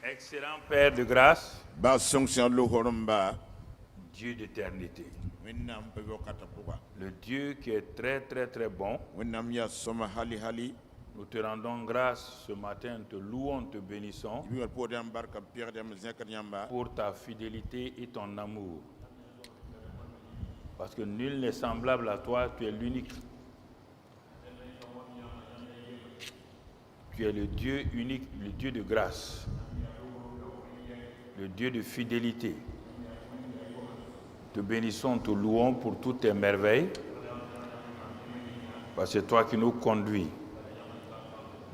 Excellent Père de grâce, ba sonction lo horomba Dieu d'éternité, winnam be wakata puga le Dieu qui est très très très bon. winnam ya soma hali Nous te rendons grâce ce matin, te louons, te bénissons bi wal podam barka pierre dem zekar yamba pour ta fidélité et ton amour. Parce que nul n'est semblable à toi, tu es l'unique. Tu es le Dieu unique, le Dieu de grâce, le Dieu de fidélité. Te bénissons, te louons pour toutes tes merveilles, parce que c'est toi qui nous conduis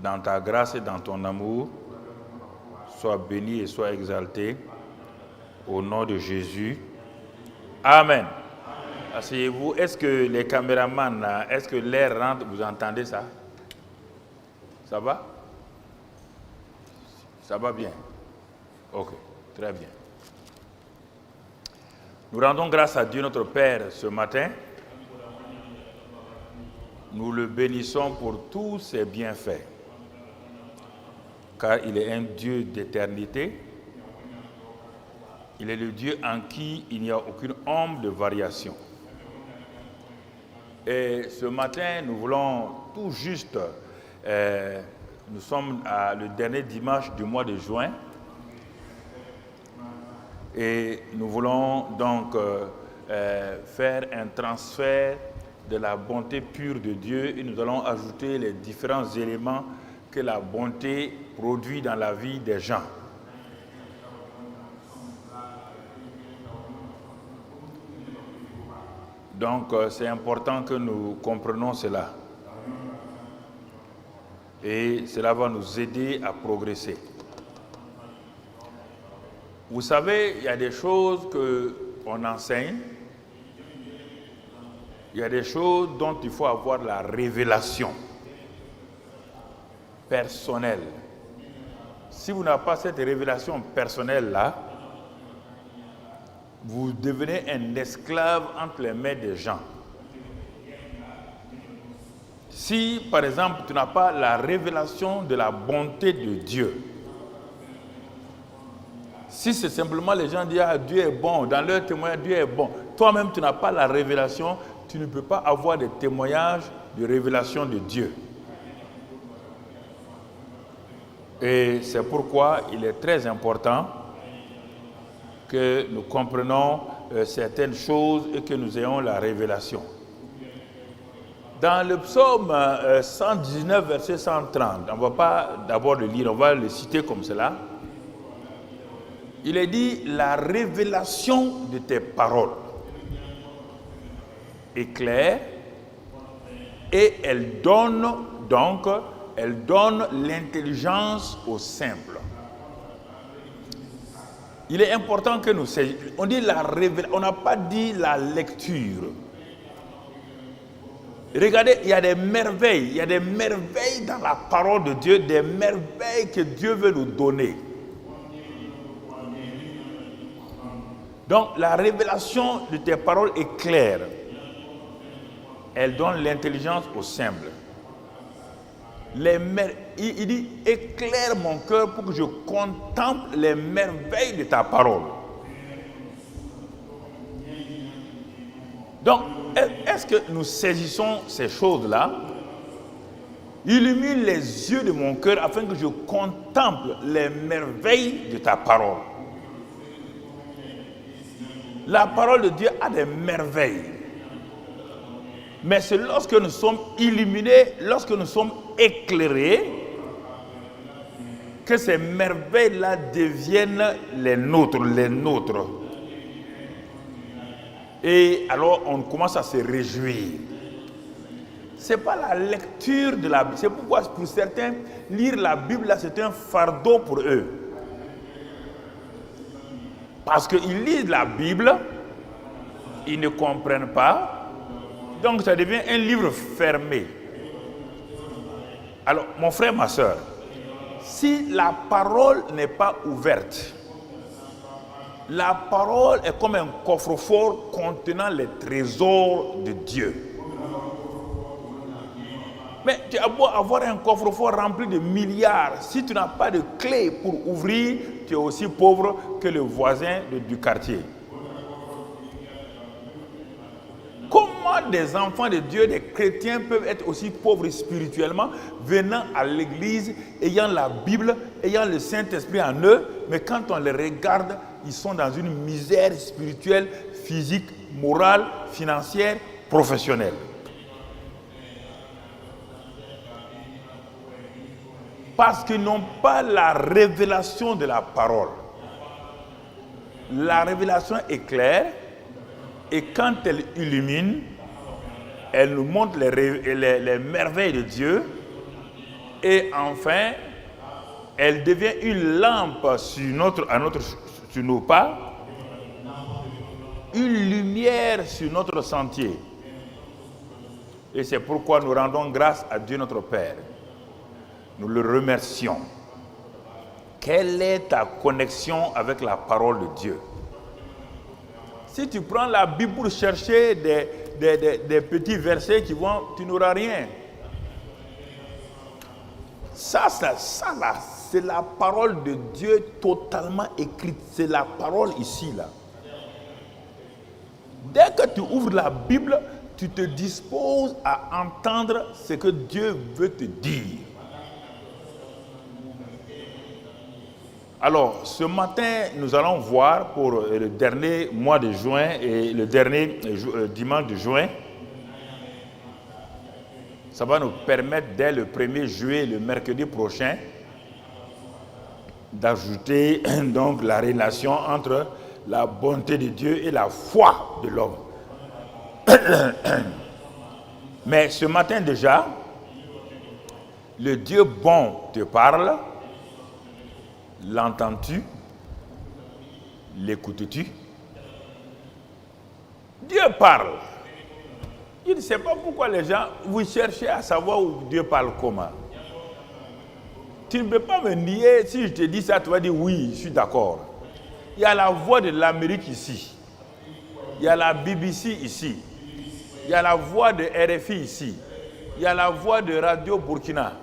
dans ta grâce et dans ton amour. Sois béni et sois exalté au nom de Jésus. Amen. Asseyez-vous. Est-ce que les caméramans, est-ce que l'air rentre, vous entendez ça? Ça va? Ça va bien? Ok, très bien. Nous rendons grâce à Dieu notre Père ce matin. Nous le bénissons pour tous ses bienfaits. Car il est un Dieu d'éternité. Il est le Dieu en qui il n'y a aucune ombre de variation. Et ce matin, nous voulons tout juste, nous sommes à le dernier dimanche du mois de juin, et nous voulons donc faire un transfert de la bonté pure de Dieu, et nous allons ajouter les différents éléments que la bonté produit dans la vie des gens. Donc, c'est important que nous comprenions cela. Et cela va nous aider à progresser. Vous savez, il y a des choses qu'on enseigne. Il y a des choses dont il faut avoir la révélation personnelle. Si vous n'avez pas cette révélation personnelle-là, vous devenez un esclave entre les mains des gens. Si, par exemple, tu n'as pas la révélation de la bonté de Dieu, si c'est simplement les gens disent « Ah, Dieu est bon », dans leur témoignage, Dieu est bon, toi-même, tu n'as pas la révélation, tu ne peux pas avoir des témoignages de révélation de Dieu. Et c'est pourquoi il est très important que nous comprenions certaines choses et que nous ayons la révélation. Dans le psaume 119, verset 130, on ne va pas d'abord le lire, on va le citer comme cela. Il est dit, la révélation de tes paroles est claire et elle donne l'intelligence aux simples. Il est important que nous saisissions. On dit la révélation, on n'a pas dit la lecture. Regardez, il y a des merveilles dans la parole de Dieu, des merveilles que Dieu veut nous donner. Donc, la révélation de tes paroles est claire. Elle donne l'intelligence aux simples. Il dit, éclaire mon cœur pour que je contemple les merveilles de ta parole. Donc, est-ce que nous saisissons ces choses-là? Illumine les yeux de mon cœur afin que je contemple les merveilles de ta parole. La parole de Dieu a des merveilles. Mais c'est lorsque nous sommes illuminés, lorsque nous sommes éclairés, que ces merveilles-là deviennent les nôtres. Et alors on commence à se réjouir. Ce n'est pas la lecture de la Bible. C'est pourquoi pour certains, lire la Bible, là, c'est un fardeau pour eux. Parce qu'ils lisent la Bible, ils ne comprennent pas. Donc ça devient un livre fermé. Alors, mon frère, ma soeur, si la parole n'est pas ouverte, la parole est comme un coffre-fort contenant les trésors de Dieu. Mais tu as beau avoir un coffre-fort rempli de milliards, si tu n'as pas de clé pour ouvrir, tu es aussi pauvre que le voisin du quartier. Comment des enfants de Dieu, des chrétiens peuvent être aussi pauvres spirituellement, venant à l'église, ayant la Bible, ayant le Saint-Esprit en eux, mais quand on les regarde, ils sont dans une misère spirituelle, physique, morale, financière, professionnelle. Parce qu'ils n'ont pas la révélation de la parole. La révélation est claire et quand elle illumine, elle nous montre les merveilles de Dieu et enfin, elle devient une lampe sur nos pas, une lumière sur notre sentier. Et c'est pourquoi nous rendons grâce à Dieu notre Père. Nous le remercions. Quelle est ta connexion avec la parole de Dieu? Si tu prends la Bible pour chercher des petits versets qui vont, tu n'auras rien. Ça là, c'est la parole de Dieu totalement écrite. C'est la parole ici, là. Dès que tu ouvres la Bible, tu te disposes à entendre ce que Dieu veut te dire. Alors, ce matin, nous allons voir pour le dernier mois de juin et le dernier dimanche de juin. Ça va nous permettre dès le 1er juillet, le mercredi prochain, d'ajouter donc la relation entre la bonté de Dieu et la foi de l'homme. Mais ce matin déjà, le Dieu bon te parle. L'entends-tu? L'écoutes-tu? Dieu parle. Il ne sait pas pourquoi les gens, vous cherchez à savoir où Dieu parle comment. Tu ne peux pas me nier, si je te dis ça, tu vas dire oui, je suis d'accord. Il y a la voix de l'Amérique ici. Il y a la BBC ici. Il y a la voix de RFI ici. Il y a la voix de Radio Burkina.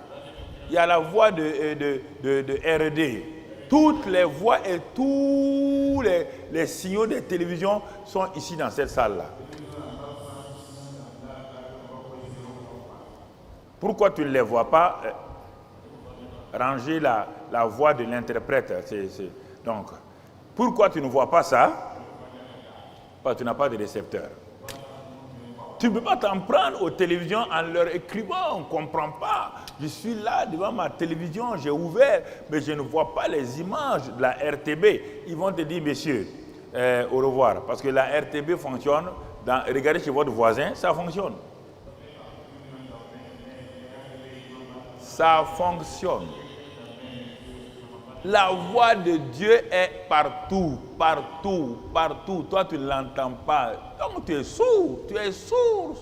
Il y a la voix de RD. Toutes les voix et tous les signaux de télévision sont ici dans cette salle-là. Pourquoi tu ne les vois pas ranger la voix de l'interprète? Donc, pourquoi tu ne vois pas ça? Parce que tu n'as pas de récepteur. Tu ne peux pas t'en prendre aux télévisions en leur écrivant, on ne comprend pas. Je suis là devant ma télévision, j'ai ouvert, mais je ne vois pas les images de la RTB. Ils vont te dire, messieurs, au revoir. Parce que la RTB fonctionne, regardez chez votre voisin, ça fonctionne. Ça fonctionne. La voix de Dieu est partout, partout, partout. Toi, tu ne l'entends pas. Donc, tu es sourd, sourd.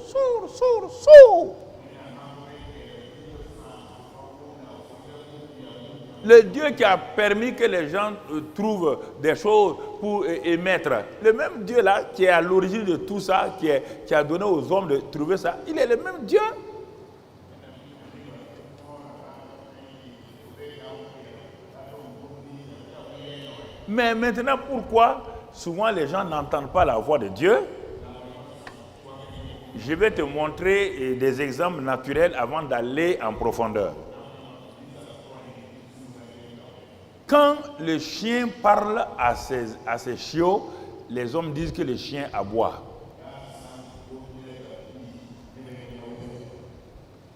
Le Dieu qui a permis que les gens trouvent des choses pour émettre, le même Dieu là qui est à l'origine de tout ça, qui a donné aux hommes de trouver ça, il est le même Dieu. Mais maintenant, pourquoi souvent les gens n'entendent pas la voix de Dieu? Je vais te montrer des exemples naturels avant d'aller en profondeur. Quand le chien parle à ses chiots, les hommes disent que le chien aboie.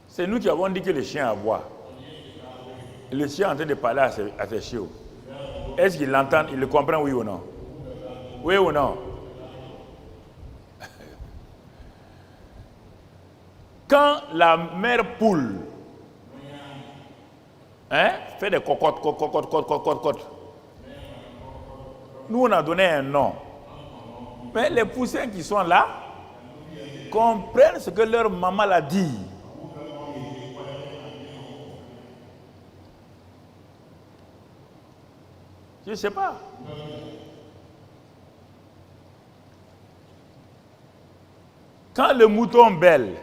C'est nous qui avons dit que le chien aboie. Le chien est en train de parler à ses chiots. Est-ce qu'il l'entend, il le comprend, oui ou non? Oui ou non? Quand la mère poule fait des cocottes, nous on a donné un nom. Mais les poussins qui sont là comprennent ce que leur maman l'a dit. Je ne sais pas. Quand le mouton bêle,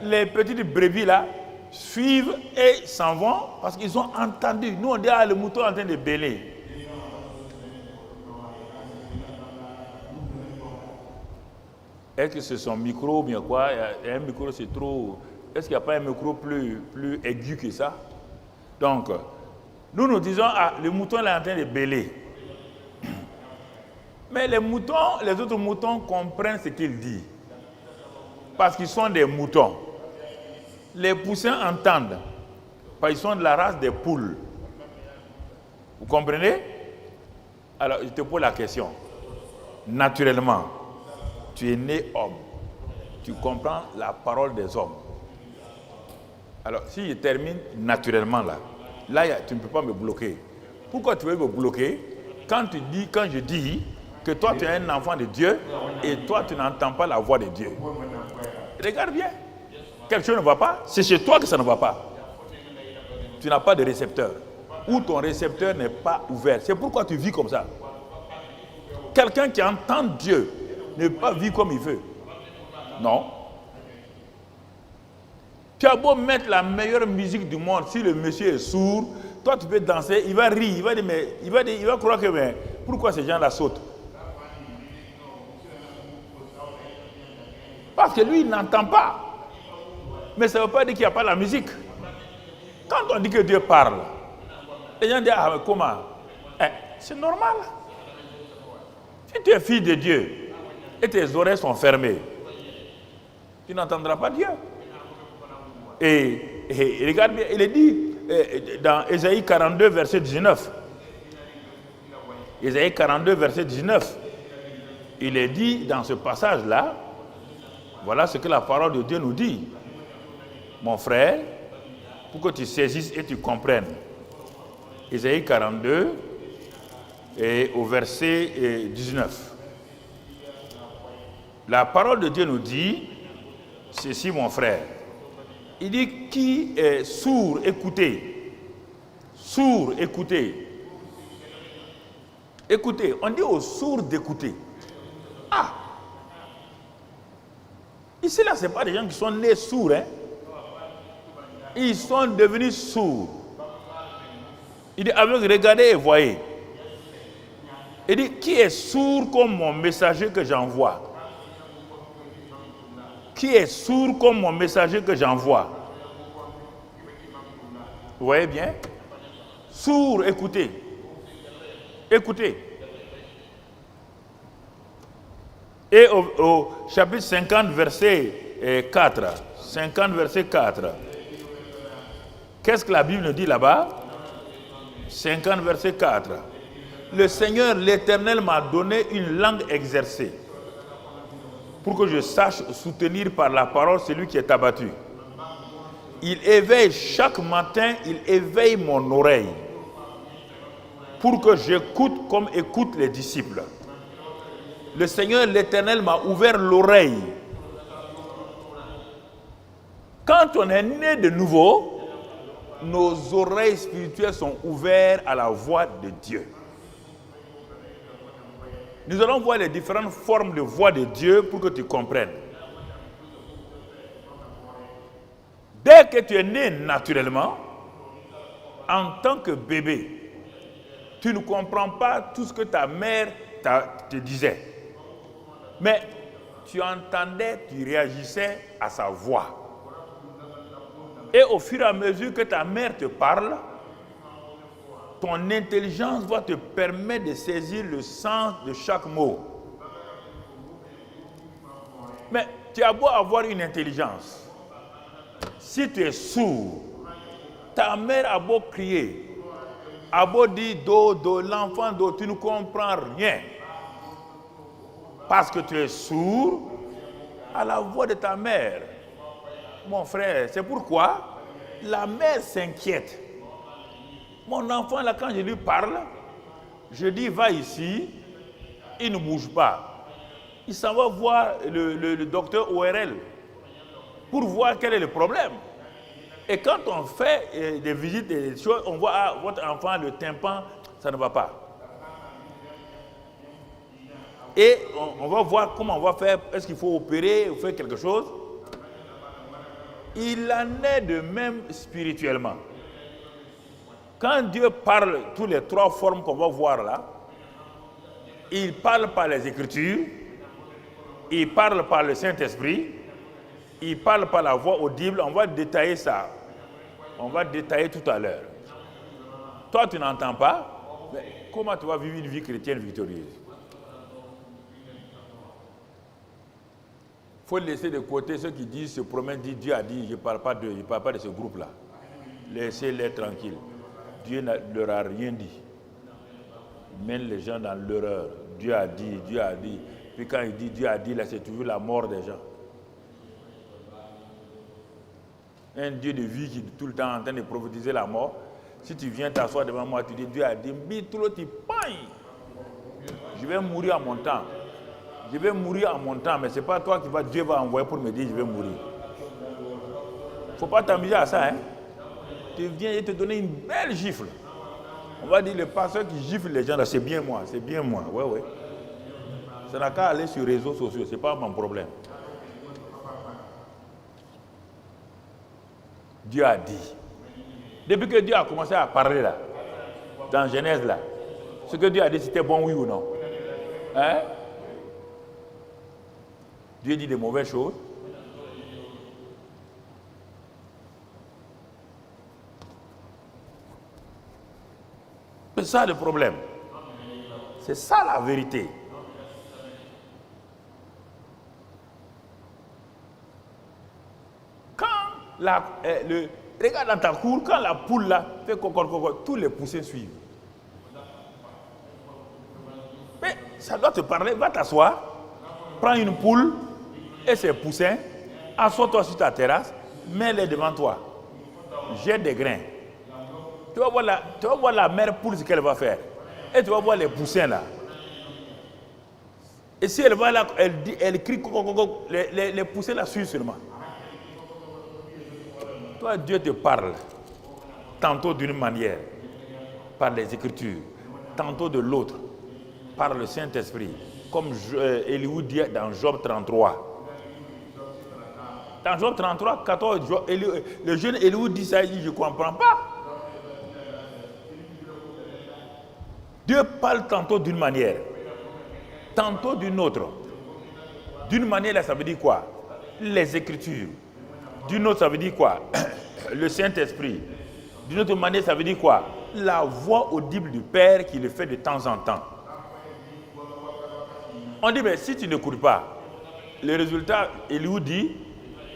les petites brebis là suivent et s'en vont parce qu'ils ont entendu. Nous on dit le mouton est en train de bêler. Est-ce que c'est son micro ou bien quoi? Il y a un micro, c'est trop. Est-ce qu'il n'y a pas un micro plus aigu que ça? Donc, nous disons, le mouton là est en train de bêler. Mais les autres moutons comprennent ce qu'il dit. Parce qu'ils sont des moutons. Les poussins entendent. Parce qu'ils sont de la race des poules. Vous comprenez? Alors, je te pose la question. Naturellement, tu es né homme. Tu comprends la parole des hommes. Alors, si je termine naturellement là, tu ne peux pas me bloquer. Pourquoi tu veux me bloquer quand je dis que toi tu es un enfant de Dieu et toi tu n'entends pas la voix de Dieu? Regarde bien. Quelque chose ne va pas, c'est chez toi que ça ne va pas. Tu n'as pas de récepteur. Ou ton récepteur n'est pas ouvert. C'est pourquoi tu vis comme ça. Quelqu'un qui entend Dieu ne peut pas vivre comme il veut. Non. Tu as beau mettre la meilleure musique du monde, si le monsieur est sourd, toi tu peux danser, il va rire, il va croire que mais, pourquoi ces gens-là sautent? Parce que lui, il n'entend pas. Mais ça ne veut pas dire qu'il n'y a pas la musique. Quand on dit que Dieu parle, les gens disent, ah mais comment? C'est normal. Si tu es fille de Dieu et tes oreilles sont fermées, tu n'entendras pas Dieu. Et regarde bien, il est dit dans Ésaïe 42, verset 19. Ésaïe 42, verset 19. Il est dit dans ce passage-là, voilà ce que la parole de Dieu nous dit. Mon frère, pour que tu saisisses et tu comprennes. Ésaïe 42, et au verset 19. La parole de Dieu nous dit, ceci mon frère. Il dit, qui est sourd, écoutez. Sourd, écoutez. Écoutez, on dit aux sourds d'écouter. Ah! Ici, là, ce n'est pas des gens qui sont nés sourds. Hein? Ils sont devenus sourds. Il dit, avec regardez et voyez. Il dit, qui est sourd comme mon messager que j'envoie? Qui est sourd comme mon messager que j'envoie? Vous voyez bien? Sourd, écoutez. Écoutez. Et au chapitre 50, verset 4. 50, verset 4. Qu'est-ce que la Bible nous dit là-bas? 50, verset 4. Le Seigneur, l'Éternel, m'a donné une langue exercée pour que je sache soutenir par la parole celui qui est abattu. Il éveille chaque matin, il éveille mon oreille pour que j'écoute comme écoutent les disciples. Le Seigneur, l'Éternel, m'a ouvert l'oreille. Quand on est né de nouveau, nos oreilles spirituelles sont ouvertes à la voix de Dieu. Nous allons voir les différentes formes de voix de Dieu pour que tu comprennes. Dès que tu es né naturellement, en tant que bébé, tu ne comprends pas tout ce que ta mère te disait. Mais tu entendais, tu réagissais à sa voix. Et au fur et à mesure que ta mère te parle, ton intelligence va te permettre de saisir le sens de chaque mot. Mais tu as beau avoir une intelligence. Si tu es sourd, ta mère a beau crier, a beau dire do, l'enfant do, tu ne comprends rien. Parce que tu es sourd à la voix de ta mère. Mon frère, c'est pourquoi la mère s'inquiète. Mon enfant, là, quand je lui parle, je dis, va ici, il ne bouge pas. Il s'en va voir le docteur ORL pour voir quel est le problème. Et quand on fait des visites, des choses, on voit, ah, votre enfant, le tympan, ça ne va pas. Et on va voir comment on va faire, est-ce qu'il faut opérer ou faire quelque chose. Il en est de même spirituellement. Quand Dieu parle, toutes les 3 formes qu'on va voir là, il parle par les Écritures, il parle par le Saint-Esprit, il parle par la voix audible. On va détailler ça. On va détailler tout à l'heure. Toi, tu n'entends pas, mais comment tu vas vivre une vie chrétienne victorieuse? Il faut laisser de côté ceux qui disent, se promènent, disent Dieu a dit, je ne parle pas de ce groupe-là. Laissez-les tranquilles. Dieu ne leur a rien dit. Il mène les gens dans l'erreur. Dieu a dit, Dieu a dit. Puis quand il dit Dieu a dit, là, c'est toujours la mort des gens. Un Dieu de vie qui est tout le temps en train de prophétiser la mort. Si tu viens t'asseoir devant moi, tu dis Dieu a dit, je vais mourir à mon temps. Je vais mourir à mon temps, mais ce n'est pas toi qui Dieu va envoyer pour me dire je vais mourir. Il ne faut pas t'amuser à ça. Hein? Tu viens et te donner une belle gifle. On va dire le pasteur qui gifle les gens, là, c'est bien moi, c'est bien moi. Ouais, ouais. Ça n'a qu'à aller sur les réseaux sociaux, ce n'est pas mon problème. Dieu a dit. Depuis que Dieu a commencé à parler là, dans Genèse là, ce que Dieu a dit, c'était bon, oui ou non? Hein? Dieu dit des mauvaises choses. C'est ça le problème. C'est ça la vérité. Quand regarde dans ta cour, quand la poule là fait coco, tous les poussins suivent. Mais ça doit te parler, va t'asseoir, prends une poule et ses poussins, assois-toi sur ta terrasse, mets-les devant toi, jette des grains. Tu vas voir la mère poule ce qu'elle va faire. Et tu vas voir les poussins là. Et si elle va là, elle crie coco, les poussins la suivent seulement. Toi, Dieu te parle, tantôt d'une manière, par les Écritures, tantôt de l'autre, par le Saint-Esprit, comme Elihu dit dans Job 33. Dans Job 33, 14, le jeune Elihu dit ça, il dit, je ne comprends pas. Dieu parle tantôt d'une manière, tantôt d'une autre. D'une manière, là, ça veut dire quoi? Les Écritures. D'une autre, ça veut dire quoi? Le Saint-Esprit. D'une autre manière, ça veut dire quoi? La voix audible du Père qui le fait de temps en temps. On dit, mais si tu n'écoutes pas, le résultat, Elihu dit,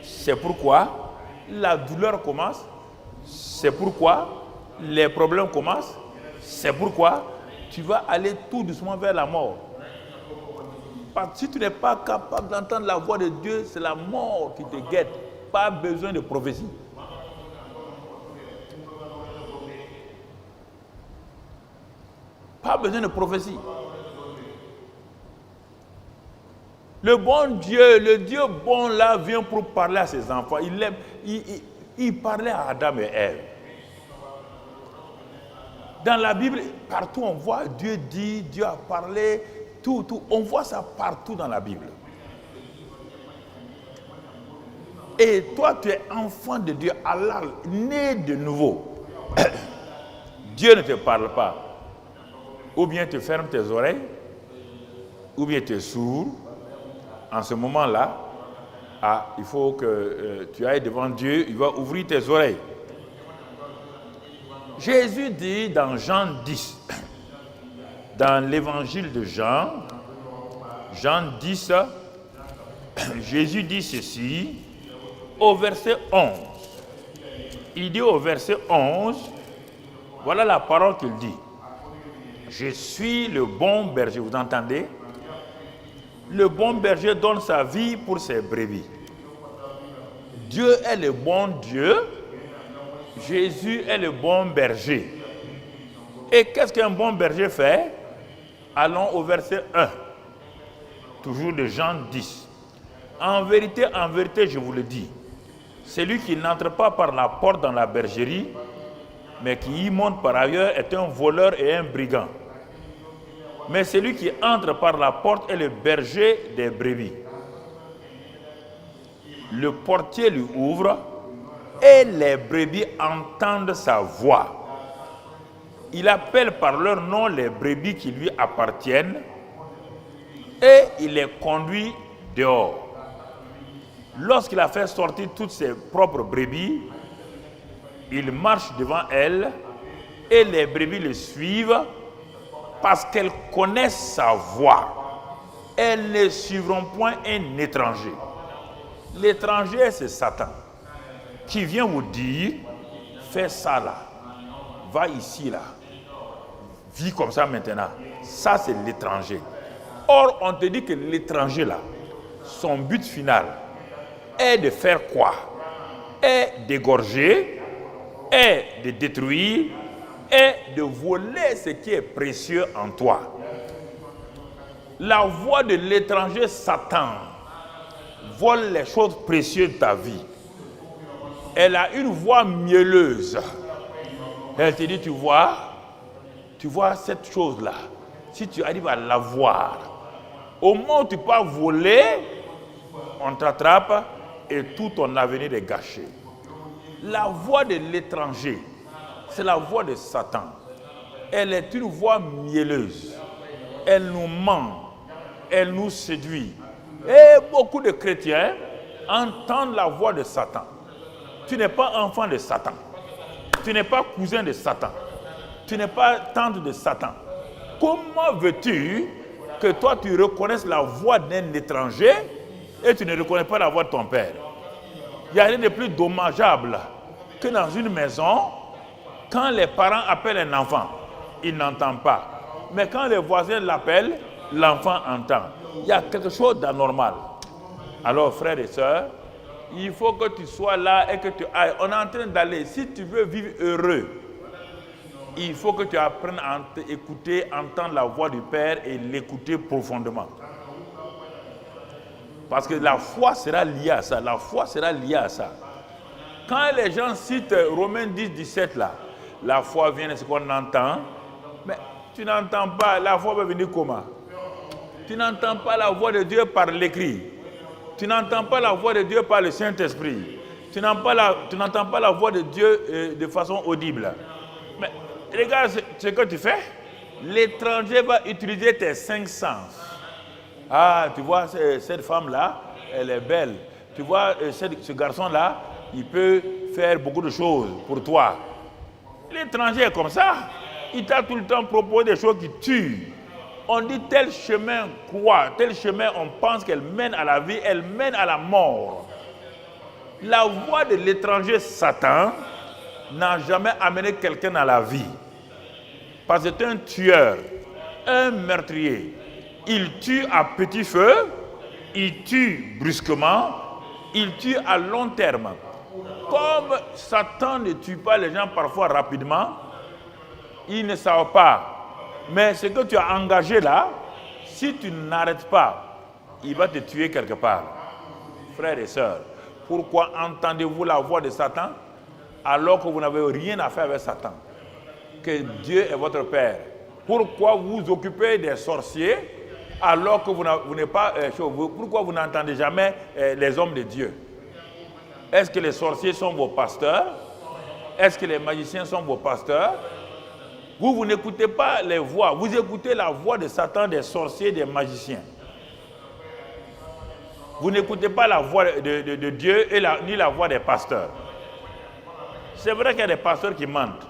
c'est pourquoi la douleur commence, c'est pourquoi les problèmes commencent, c'est pourquoi tu vas aller tout doucement vers la mort. Parce que si tu n'es pas capable d'entendre la voix de Dieu, c'est la mort qui te guette. Pas besoin de prophétie. Pas besoin de prophétie. Le bon Dieu, le Dieu bon là vient pour parler à ses enfants. Il parlait à Adam et Ève. Dans la Bible, partout on voit Dieu dit, Dieu a parlé, tout. On voit ça partout dans la Bible. Et toi, tu es enfant de Dieu, Allah, né de nouveau. Dieu ne te parle pas. Ou bien tu fermes tes oreilles, ou bien tu es sourd. En ce moment-là, il faut que tu ailles devant Dieu, il va ouvrir tes oreilles. Jésus dit dans Jean 10, dans l'évangile de Jean 10, Jésus dit ceci, au verset 11. Il dit au verset 11, voilà la parole qu'il dit. Je suis le bon berger, vous entendez? Le bon berger donne sa vie pour ses brebis. Dieu est le bon Dieu. Jésus est le bon berger. Et qu'est-ce qu'un bon berger fait? Allons au verset 1. Toujours de Jean 10. En vérité, je vous le dis, celui qui n'entre pas par la porte dans la bergerie, mais qui y monte par ailleurs, est un voleur et un brigand. Mais celui qui entre par la porte est le berger des brebis. Le portier lui ouvre, et les brebis entendent sa voix. Il appelle par leur nom les brebis qui lui appartiennent et il les conduit dehors. Lorsqu'il a fait sortir toutes ses propres brebis, il marche devant elles et les brebis le suivent parce qu'elles connaissent sa voix. Elles ne suivront point un étranger. L'étranger, c'est Satan qui vient vous dire, fais ça là, va ici là, vis comme ça maintenant. Ça, c'est l'étranger. Or, on te dit que l'étranger là, son but final est de faire quoi? Est d'égorger, est de détruire, est de voler ce qui est précieux en toi. La voix de l'étranger Satan vole les choses précieuses de ta vie. Elle a une voix mielleuse. Elle te dit, tu vois cette chose-là. Si tu arrives à la voir, au moment où tu peux voler, on t'attrape et tout ton avenir est gâché. La voix de l'étranger, c'est la voix de Satan. Elle est une voix mielleuse. Elle nous ment, elle nous séduit. Et beaucoup de chrétiens entendent la voix de Satan. Tu n'es pas enfant de Satan. Tu n'es pas cousin de Satan. Tu n'es pas tante de Satan. Comment veux-tu que toi tu reconnaisses la voix d'un étranger et tu ne reconnais pas la voix de ton père? Il n'y a rien de plus dommageable que dans une maison, quand les parents appellent un enfant, il n'entend pas. Mais quand les voisins l'appellent, l'enfant entend. Il y a quelque chose d'anormal. Alors, frères et sœurs, il faut que tu sois là et que tu ailles. On est en train d'aller. Si tu veux vivre heureux, il faut que tu apprennes à écouter, entendre la voix du Père et l'écouter profondément. Parce que la foi sera liée à ça. La foi sera liée à ça. Quand les gens citent Romains 10, 17 là, la foi vient de ce qu'on entend, mais tu n'entends pas, la foi va venir comment? Tu n'entends pas la voix de Dieu par l'écrit. Tu n'entends pas la voix de Dieu par le Saint-Esprit. Tu n'entends pas la voix de Dieu de façon audible. Mais regarde ce que tu fais. L'étranger va utiliser tes 5 sens. Ah, tu vois, cette femme-là, elle est belle. Tu vois, ce garçon-là, il peut faire beaucoup de choses pour toi. L'étranger est comme ça. Il t'a tout le temps proposé des choses qui tuent. On dit tel chemin quoi? Tel chemin, on pense qu'elle mène à la vie, elle mène à la mort. La voix de l'étranger Satan n'a jamais amené quelqu'un à la vie. Parce que c'est un tueur, un meurtrier. Il tue à petit feu, il tue brusquement, il tue à long terme. Comme Satan ne tue pas les gens parfois rapidement, ils ne savent pas. Mais ce que tu as engagé là, si tu n'arrêtes pas, il va te tuer quelque part. Frères et sœurs, pourquoi entendez-vous la voix de Satan alors que vous n'avez rien à faire avec Satan? Que Dieu est votre Père. Pourquoi vous vous occupez des sorciers alors que vous n'êtes pas pourquoi vous n'entendez jamais les hommes de Dieu? Est-ce que les sorciers sont vos pasteurs? Est-ce que les magiciens sont vos pasteurs? Vous n'écoutez pas les voix, vous écoutez la voix de Satan, des sorciers, des magiciens. Vous n'écoutez pas la voix de Dieu et ni la voix des pasteurs. C'est vrai qu'il y a des pasteurs qui mentent.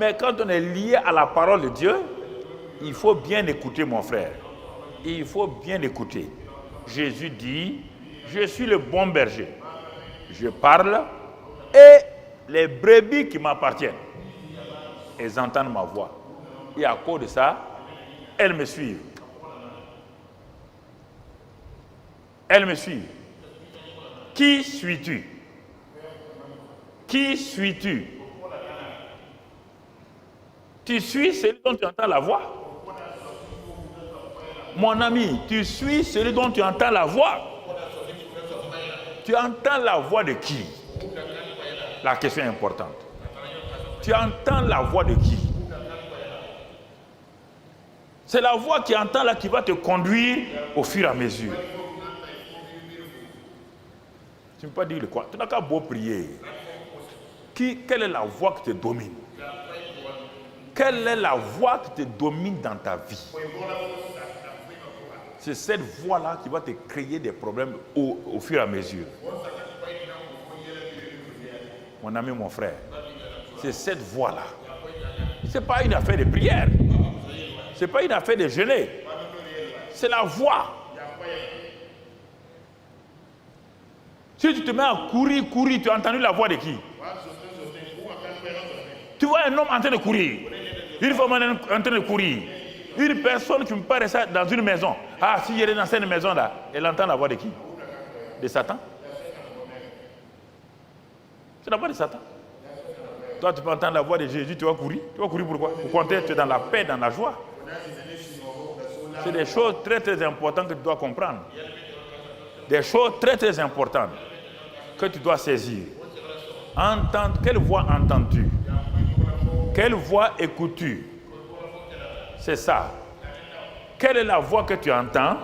Mais quand on est lié à la parole de Dieu, il faut bien écouter, mon frère. Il faut bien écouter. Jésus dit, je suis le bon berger. Je parle et les brebis qui m'appartiennent, elles entendent ma voix. Et à cause de ça, elles me suivent. Elles me suivent. Qui suis-tu? Qui suis-tu? Tu suis celui dont tu entends la voix. Mon ami, tu suis celui dont tu entends la voix. Tu entends la voix de qui? La question est importante. Tu entends la voix de qui? C'est la voix qui entend là qui va te conduire au fur et à mesure. Tu ne peux pas dire quoi? Tu n'as qu'à beau prier. Quelle est la voix qui te domine? Quelle est la voix qui te domine dans ta vie? C'est cette voix-là qui va te créer des problèmes au fur et à mesure. Mon ami, mon frère, c'est cette voix-là. Ce n'est pas une affaire de prière. Ce n'est pas une affaire de jeûner. C'est la voix. Si tu te mets à courir, tu as entendu la voix de qui? Tu vois un homme en train de courir, une femme en train de courir, une personne qui me paraît ça dans une maison. Ah, si elle est dans cette maison-là, elle entend la voix de qui? De Satan. C'est la voix de Satan. Toi, tu peux entendre la voix de Jésus, tu vas courir. Tu vas courir pourquoi? Pour compter, tu es dans la paix, dans la joie. C'est des choses très très importantes que tu dois comprendre. Des choses très très importantes que tu dois saisir. Entendre, quelle voix entends-tu? Quelle voix écoutes-tu? C'est ça. Quelle est la voix que tu entends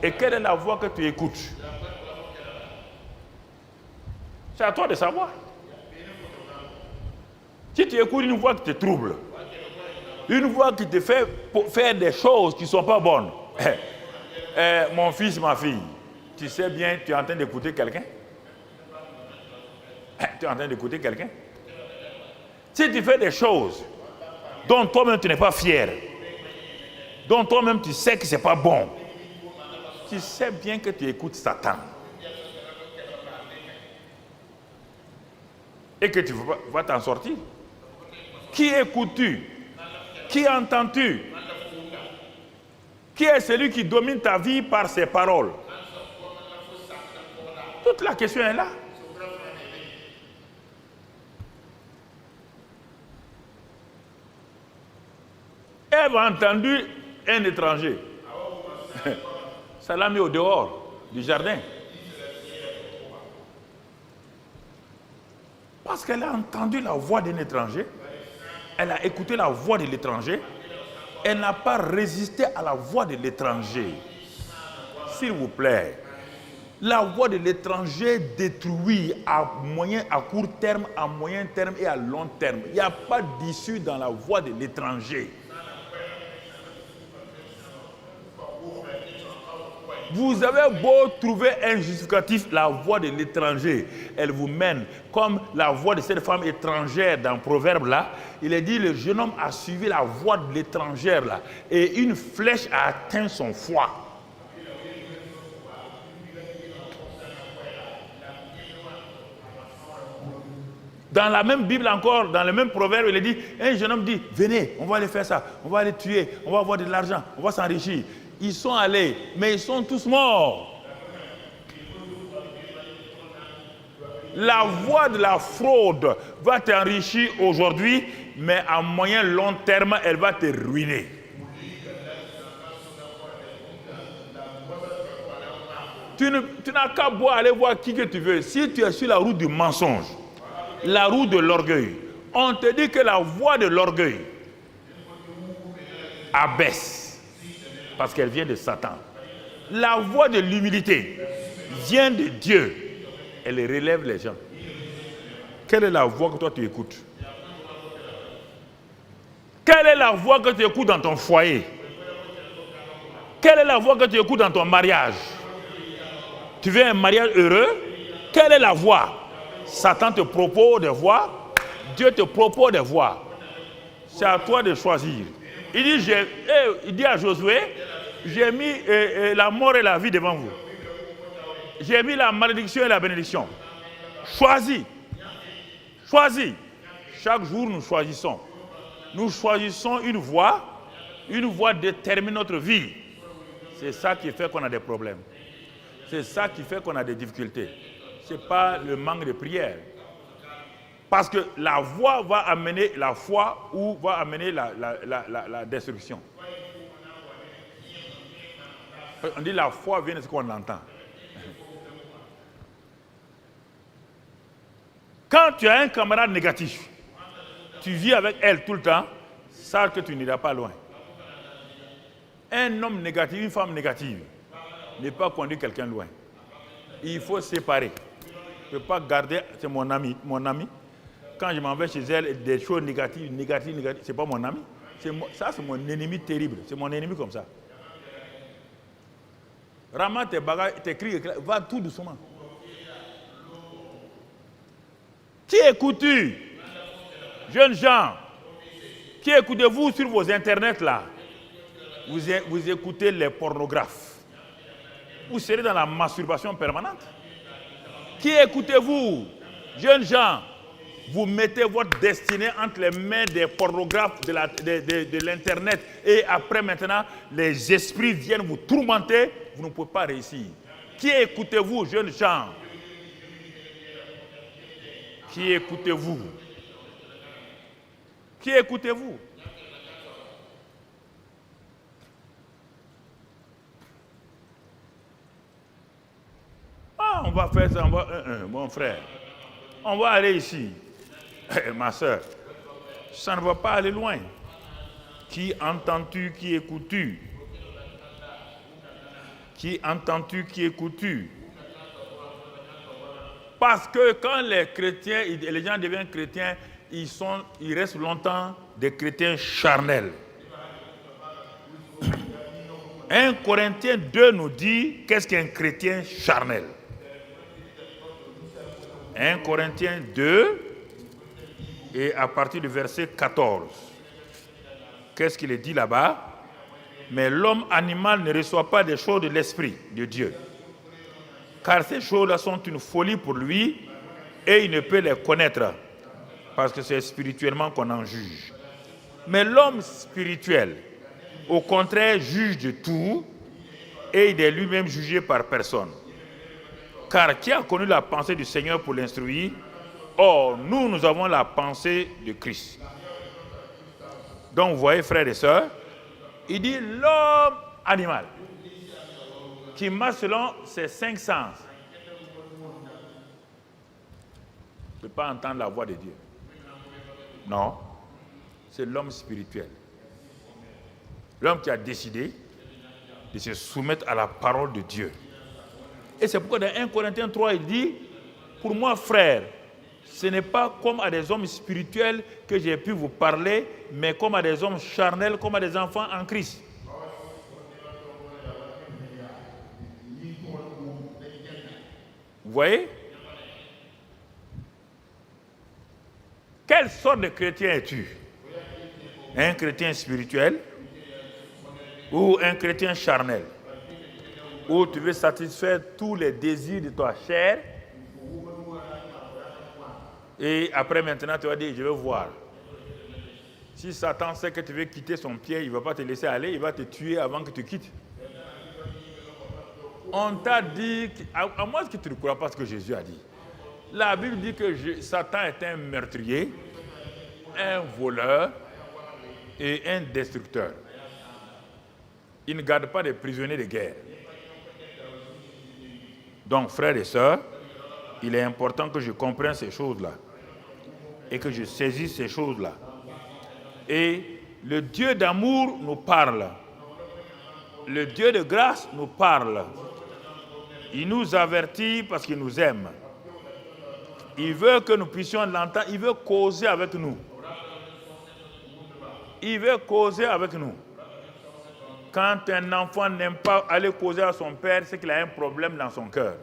et quelle est la voix que tu écoutes? C'est à toi de savoir. Si tu écoutes une voix qui te trouble, une voix qui te fait faire des choses qui ne sont pas bonnes, mon fils, ma fille, tu sais bien, tu es en train d'écouter quelqu'un? Tu es en train d'écouter quelqu'un? Si tu fais des choses dont toi-même tu n'es pas fier, dont toi-même tu sais que ce n'est pas bon, tu sais bien que tu écoutes Satan. Et que tu vas t'en sortir. Qui écoutes-tu? Qui entends-tu? Qui est celui qui domine ta vie par ses paroles? Toute la question est là. Ève a entendu un étranger. Ça l'a mis au dehors du jardin. Parce qu'elle a entendu la voix d'un étranger. Elle a écouté la voix de l'étranger. Elle n'a pas résisté à la voix de l'étranger. S'il vous plaît. La voix de l'étranger détruit à court terme, à moyen terme et à long terme. Il n'y a pas d'issue dans la voix de l'étranger. Vous avez beau trouver un justificatif, la voix de l'étranger, elle vous mène comme la voix de cette femme étrangère dans le proverbe là. Il est dit, le jeune homme a suivi la voix de l'étrangère là et une flèche a atteint son foie. Dans la même Bible encore, dans le même proverbe, il est dit, un jeune homme dit, venez, on va aller faire ça, on va aller tuer, on va avoir de l'argent, on va s'enrichir. Ils sont allés, mais ils sont tous morts. La voie de la fraude va t'enrichir aujourd'hui, mais à moyen long terme, elle va te ruiner. Tu n'as qu'à aller voir qui que tu veux. Si tu es sur la route du mensonge, la route de l'orgueil, on te dit que la voie de l'orgueil abaisse. Parce qu'elle vient de Satan. La voix de l'humilité vient de Dieu. Elle relève les gens. Quelle est la voix que toi tu écoutes? Quelle est la voix que tu écoutes dans ton foyer? Quelle est la voix que tu écoutes dans ton mariage? Tu veux un mariage heureux? Quelle est la voix? Satan te propose des voix. Dieu te propose des voix. C'est à toi de choisir. Il dit à Josué, j'ai mis la mort et la vie devant vous. J'ai mis la malédiction et la bénédiction. Choisis. Choisis. Chaque jour, nous choisissons. Nous choisissons une voie détermine notre vie. C'est ça qui fait qu'on a des problèmes. C'est ça qui fait qu'on a des difficultés. Ce n'est pas le manque de prière. Parce que la voie va amener la foi ou va amener la destruction. On dit la foi vient de ce qu'on entend. Quand tu as un camarade négatif, tu vis avec elle tout le temps, sache que tu n'iras pas loin. Un homme négatif, une femme négative, ne peut pas conduire quelqu'un loin. Il faut séparer. Tu ne peux pas garder, c'est mon ami. quand je m'en vais chez elle, des choses négatives, c'est pas mon ami. Ça, c'est mon ennemi terrible. C'est mon ennemi comme ça. Ramasse tes bagages, tes cris, va tout doucement. Qui écoute-tu? Jeunes gens, qui écoutez-vous sur vos internets là? Vous écoutez les pornographes. Vous serez dans la masturbation permanente. Qui écoutez-vous? Jeunes gens, vous mettez votre destinée entre les mains des pornographes de l'internet et après maintenant, les esprits viennent vous tourmenter, vous ne pouvez pas réussir. Qui écoutez-vous, jeunes gens? Qui écoutez-vous? Qui écoutez-vous? Ah, on va faire ça, mon frère. On va aller ici. Ma soeur, ça ne va pas aller loin. Qui entends-tu, qui écoutes-tu? Qui entends-tu, qui écoutes-tu? Parce que quand les chrétiens, les gens deviennent chrétiens, ils restent longtemps des chrétiens charnels. 1 Corinthiens 2 nous dit qu'est-ce qu'un chrétien charnel. 1 Corinthiens 2 et à partir du verset 14. Qu'est-ce qu'il est dit là-bas? Mais l'homme animal ne reçoit pas des choses de l'esprit de Dieu. Car ces choses-là sont une folie pour lui et il ne peut les connaître parce que c'est spirituellement qu'on en juge. Mais l'homme spirituel, au contraire, juge de tout et il est lui-même jugé par personne. Car qui a connu la pensée du Seigneur pour l'instruire? Or, nous avons la pensée de Christ. Donc, vous voyez, frères et sœurs, il dit l'homme animal qui marche selon ses 5 sens ne peut pas entendre la voix de Dieu. Non, c'est l'homme spirituel. L'homme qui a décidé de se soumettre à la parole de Dieu. Et c'est pourquoi dans 1 Corinthiens 3, il dit, pour moi, frère, ce n'est pas comme à des hommes spirituels que j'ai pu vous parler, mais comme à des hommes charnels, comme à des enfants en Christ. Vous voyez? Quelle sorte de chrétien es-tu? Un chrétien spirituel ou un chrétien charnel? Où tu veux satisfaire tous les désirs de ta chair et après maintenant tu vas dire je veux voir. Si Satan sait que tu veux quitter son pied, il ne va pas te laisser aller, il va te tuer avant que tu quittes. On t'a dit, à moins que tu ne crois pas ce que Jésus a dit. La Bible dit que Satan est un meurtrier, un voleur et un destructeur. Il ne garde pas des prisonniers de guerre. Donc, frères et sœurs, il est important que je comprenne ces choses-là et que je saisisse ces choses-là. Et le Dieu d'amour nous parle. Le Dieu de grâce nous parle. Il nous avertit parce qu'il nous aime. Il veut que nous puissions l'entendre. Il veut causer avec nous. Il veut causer avec nous. Quand un enfant n'aime pas aller causer à son père, c'est qu'il a un problème dans son cœur.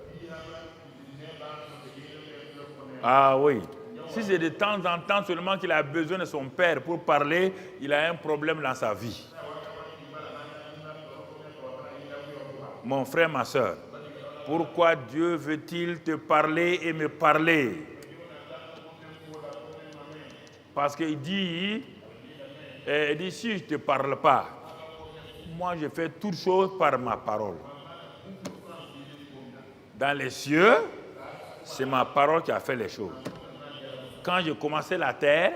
Ah oui. Si c'est de temps en temps seulement qu'il a besoin de son père pour parler, il a un problème dans sa vie. Mon frère, ma soeur, pourquoi Dieu veut-il te parler et me parler? Parce qu'il dit, si je ne te parle pas, moi je fais toutes choses par ma parole. Dans les cieux, c'est ma parole qui a fait les choses. Quand j'ai commencé la terre,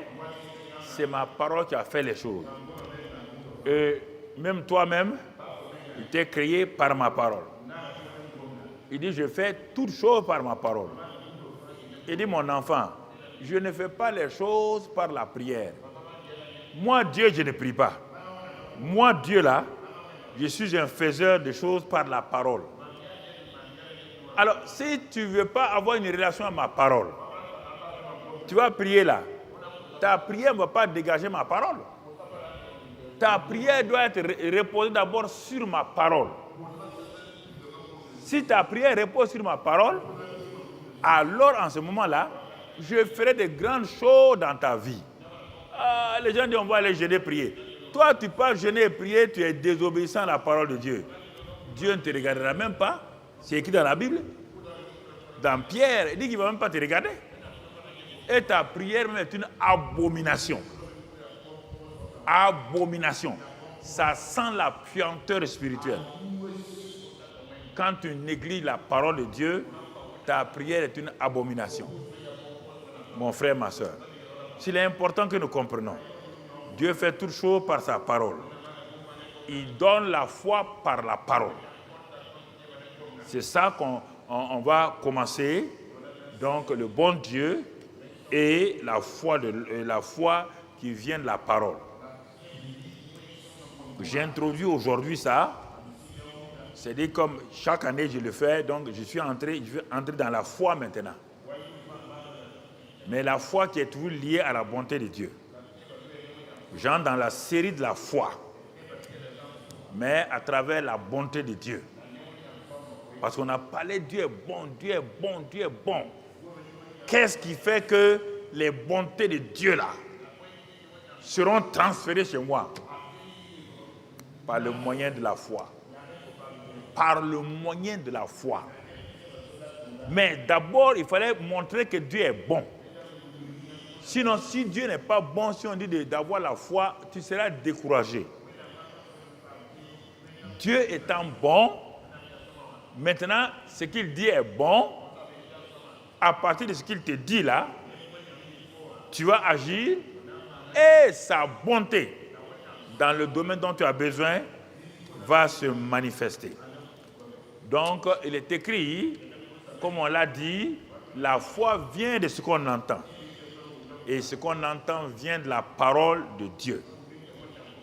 c'est ma parole qui a fait les choses. Et même toi-même, il t'est créé par ma parole. Il dit, je fais toutes choses par ma parole. Il dit, mon enfant, je ne fais pas les choses par la prière. Moi, Dieu, je ne prie pas. Moi, Dieu, là, je suis un faiseur de choses par la parole. Alors, si tu ne veux pas avoir une relation à ma parole, Tu vas prier là. Ta prière ne va pas dégager ma parole. Ta prière doit être reposée d'abord sur ma parole. Si ta prière repose sur ma parole, alors en ce moment-là, je ferai de grandes choses dans ta vie. Ah, les gens disent on va aller jeûner, prier. Toi, tu peux jeûner et prier, tu es désobéissant à la parole de Dieu. Dieu ne te regardera même pas. C'est écrit dans la Bible. Dans Pierre, il dit qu'il ne va même pas te regarder. Et ta prière même est une abomination. Abomination. Ça sent la puanteur spirituelle. Quand tu négliges la parole de Dieu, ta prière est une abomination. Mon frère, ma soeur, s'il est important que nous comprenions, Dieu fait toutes choses par sa parole. Il donne la foi par la parole. C'est ça qu'on va commencer. Donc le bon Dieu et la foi qui vient de la parole. J'ai introduit aujourd'hui ça. C'est-à-dire comme chaque année je le fais, donc je vais entrer dans la foi maintenant. Mais la foi qui est toujours liée à la bonté de Dieu. J'entre dans la série de la foi, mais à travers la bonté de Dieu. Parce qu'on a parlé, Dieu est bon, Dieu est bon, Dieu est bon. Qu'est-ce qui fait que les bontés de Dieu là seront transférées chez moi? Par le moyen de la foi. Par le moyen de la foi. Mais d'abord, il fallait montrer que Dieu est bon. Sinon, si Dieu n'est pas bon, si on dit d'avoir la foi, tu seras découragé. Dieu étant bon, maintenant, ce qu'il dit est bon. À partir de ce qu'il te dit là, tu vas agir et sa bonté dans le domaine dont tu as besoin va se manifester. Donc, il est écrit, comme on l'a dit, la foi vient de ce qu'on entend. Et ce qu'on entend vient de la parole de Dieu.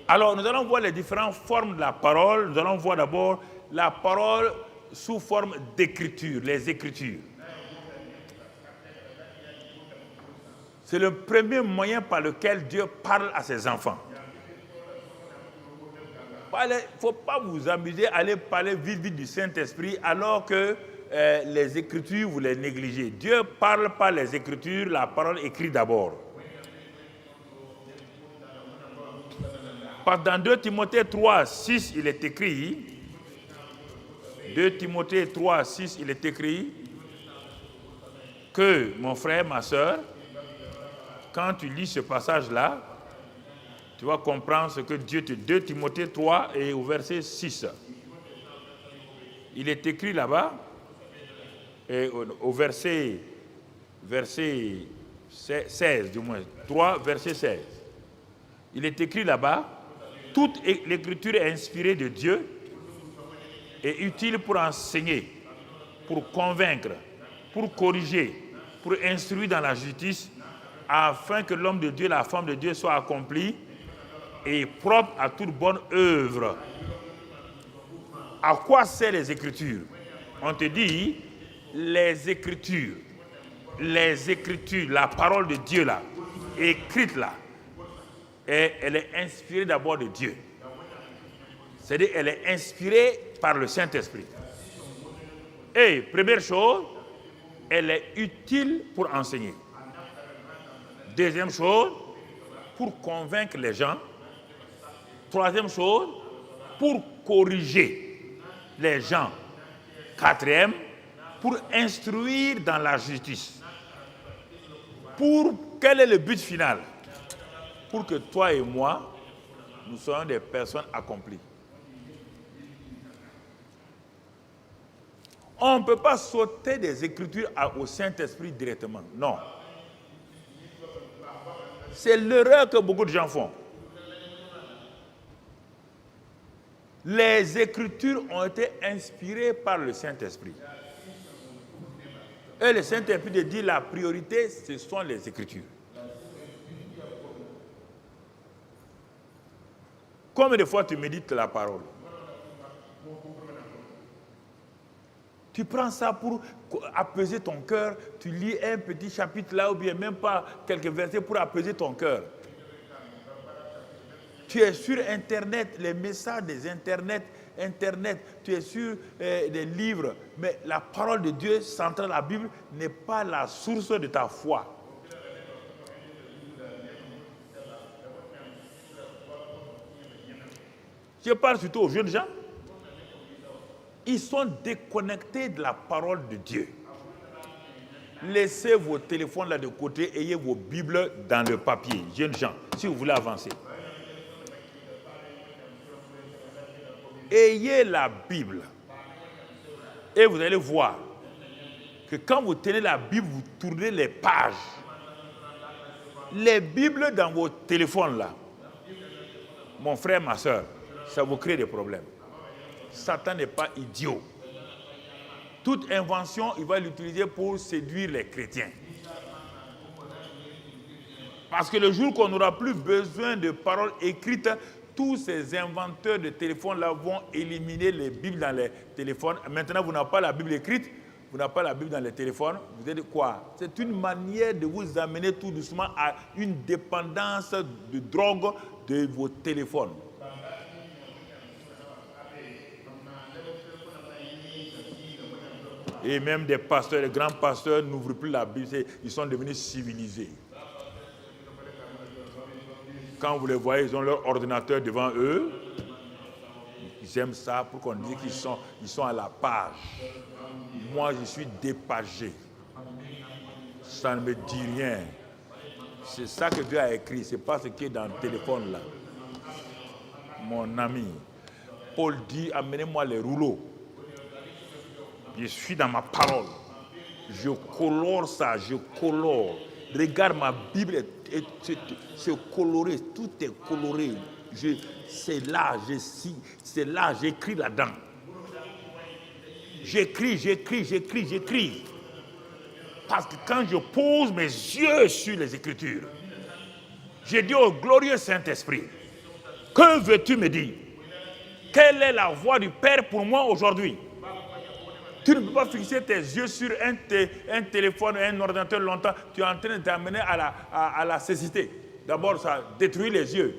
Alors, nous allons voir les différentes formes de la parole. Nous allons voir d'abord la parole sous forme d'écriture, les Écritures. C'est le premier moyen par lequel Dieu parle à ses enfants. Il ne faut pas vous amuser à aller parler vite du Saint-Esprit alors que les Écritures, vous les négligez. Dieu parle par les Écritures, la parole écrite d'abord. Dans 2 Timothée 3, 6, il est écrit, 2 Timothée 3, 6, il est écrit que, mon frère, ma soeur, quand tu lis ce passage-là, tu vas comprendre ce que Dieu te dit. 2 Timothée 3 et au verset 6. Il est écrit là-bas, et au verset 16 du moins, 3 verset 16. Il est écrit là-bas, toute l'écriture est inspirée de Dieu et utile pour enseigner, pour convaincre, pour corriger, pour instruire dans la justice, afin que l'homme de Dieu, la femme de Dieu soit accompli et propre à toute bonne œuvre. À quoi servent les Écritures? On te dit, les Écritures, la parole de Dieu là, écrite là, et elle est inspirée d'abord de Dieu. C'est-à-dire elle est inspirée par le Saint-Esprit. Et première chose, elle est utile pour enseigner. Deuxième chose, pour convaincre les gens. Troisième chose, pour corriger les gens. Quatrième, pour instruire dans la justice. Quel est le but final? Pour que toi et moi, nous soyons des personnes accomplies. On ne peut pas sauter des Écritures au Saint-Esprit directement. Non. C'est l'erreur que beaucoup de gens font. Les Écritures ont été inspirées par le Saint-Esprit. Et le Saint-Esprit dit la priorité, ce sont les Écritures. Combien de fois tu médites la parole? Tu prends ça pour apaiser ton cœur, tu lis un petit chapitre là ou bien même pas quelques versets pour apaiser ton cœur. Tu es sur Internet, les messages des Internet, tu es sur des livres, mais la parole de Dieu centrale, la Bible, n'est pas la source de ta foi. Je parle surtout aux jeunes gens. Ils sont déconnectés de la parole de Dieu. Laissez vos téléphones là de côté, ayez vos Bibles dans le papier, jeunes gens, si vous voulez avancer. Ayez la Bible. Et vous allez voir que quand vous tenez la Bible, vous tournez les pages. Les Bibles dans vos téléphones là, mon frère, ma soeur, ça vous crée des problèmes. Satan n'est pas idiot. Toute invention, il va l'utiliser pour séduire les chrétiens. Parce que le jour qu'on n'aura plus besoin de paroles écrites, tous ces inventeurs de téléphones-là vont éliminer les Bibles dans les téléphones. Maintenant, vous n'avez pas la Bible écrite, vous n'avez pas la Bible dans les téléphones. Vous êtes quoi? C'est une manière de vous amener tout doucement à une dépendance de drogue de vos téléphones. Et même des pasteurs, les grands pasteurs n'ouvrent plus la Bible, ils sont devenus civilisés. Quand vous les voyez, ils ont leur ordinateur devant eux. Ils aiment ça pour qu'on dise qu'ils sont à la page. Moi, je suis dépagé. Ça ne me dit rien. C'est ça que Dieu a écrit, ce n'est pas ce qui est dans le téléphone là. Mon ami, Paul dit, amenez-moi les rouleaux. Je suis dans ma parole. Je colore ça, je colore. Regarde ma Bible, c'est coloré, tout est coloré. C'est là, j'écris là-dedans. J'écris. Parce que quand je pose mes yeux sur les Écritures, je dis au glorieux Saint-Esprit, que veux-tu me dire? Quelle est la voix du Père pour moi aujourd'hui? Tu ne peux pas fixer tes yeux sur un téléphone, un ordinateur longtemps. Tu es en train de t'amener à la cécité. D'abord, ça détruit les yeux.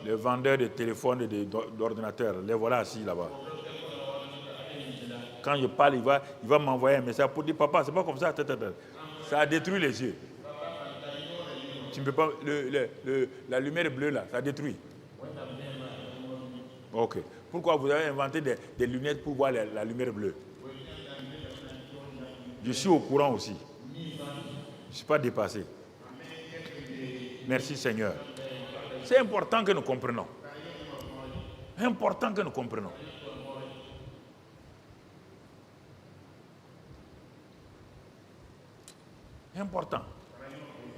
Les vendeurs de téléphones et d'ordinateurs, les voilà assis là-bas. Quand je parle, il va m'envoyer un message pour dire, papa, c'est pas comme ça. Ça détruit les yeux. Tu ne peux pas, la lumière bleue là, ça détruit. Ok. Pourquoi vous avez inventé des lunettes pour voir la lumière bleue? Je suis au courant aussi. Je ne suis pas dépassé. Merci Seigneur. C'est important que nous comprenions. Important que nous comprenions. Important.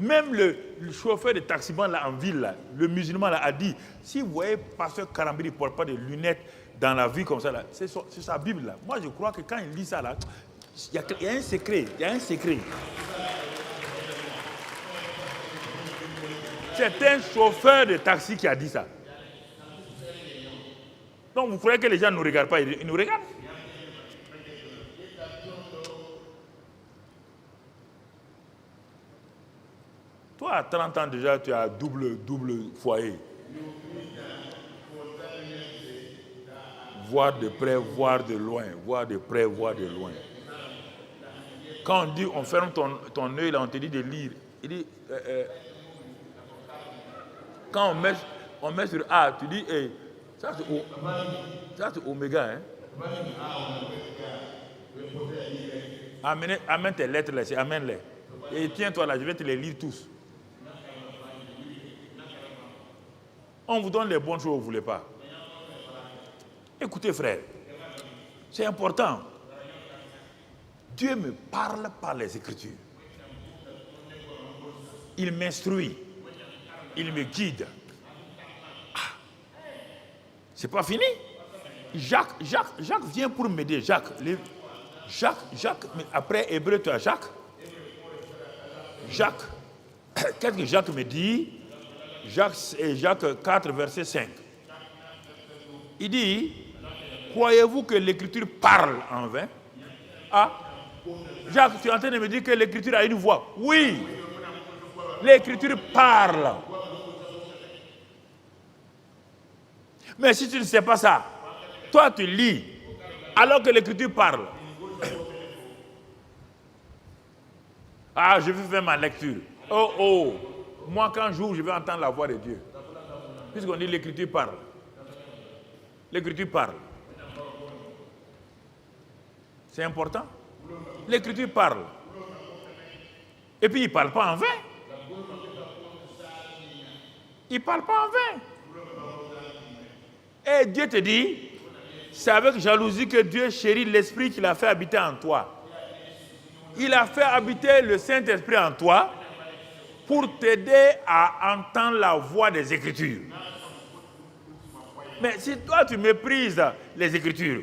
Même le chauffeur de taximan là en ville, là, le musulman là, a dit, si vous voyez pasteur Karambiri ne porte pas de lunettes dans la vie comme ça, là, c'est sa Bible là. Moi je crois que quand il lit ça là, il y a un secret. C'est un chauffeur de taxi qui a dit ça. Donc vous croyez que les gens ne nous regardent pas, ils nous regardent. Toi, à 30 ans déjà, tu as double foyer. Voir de près, voir de loin. Voir de près, voir de loin. Quand on dit, on ferme ton œil, là, on te dit de lire. Il dit, quand on met sur A, tu dis, hey, ça c'est oméga. Hein? Amène tes lettres là, amène-les. Et tiens-toi là, je vais te les lire tous. On vous donne les bonnes choses, vous ne voulez pas. Écoutez, frère, c'est important. Dieu me parle par les Écritures. Il m'instruit. Il me guide. Ah, c'est pas fini. Jacques vient pour m'aider. Jacques, mais après Hébreu, tu as Jacques. Qu'est-ce que Jacques me dit? Jacques 4, verset 5. Il dit, croyez-vous que l'écriture parle en vain? Ah, Jacques, tu es en train de me dire que l'écriture a une voix. Oui, l'écriture parle. Mais si tu ne sais pas ça, toi tu lis, alors que l'écriture parle. Ah, je vais faire ma lecture. Oh, moi quand j'ouvre, je vais entendre la voix de Dieu. Puisqu'on dit l'écriture parle. L'écriture parle. C'est important. L'écriture parle. Et puis il ne parle pas en vain. Il ne parle pas en vain. Et Dieu te dit, c'est avec jalousie que Dieu chérit l'esprit qu'il a fait habiter en toi. Il a fait habiter le Saint-Esprit en toi pour t'aider à entendre la voix des Écritures. Mais si toi tu méprises les Écritures,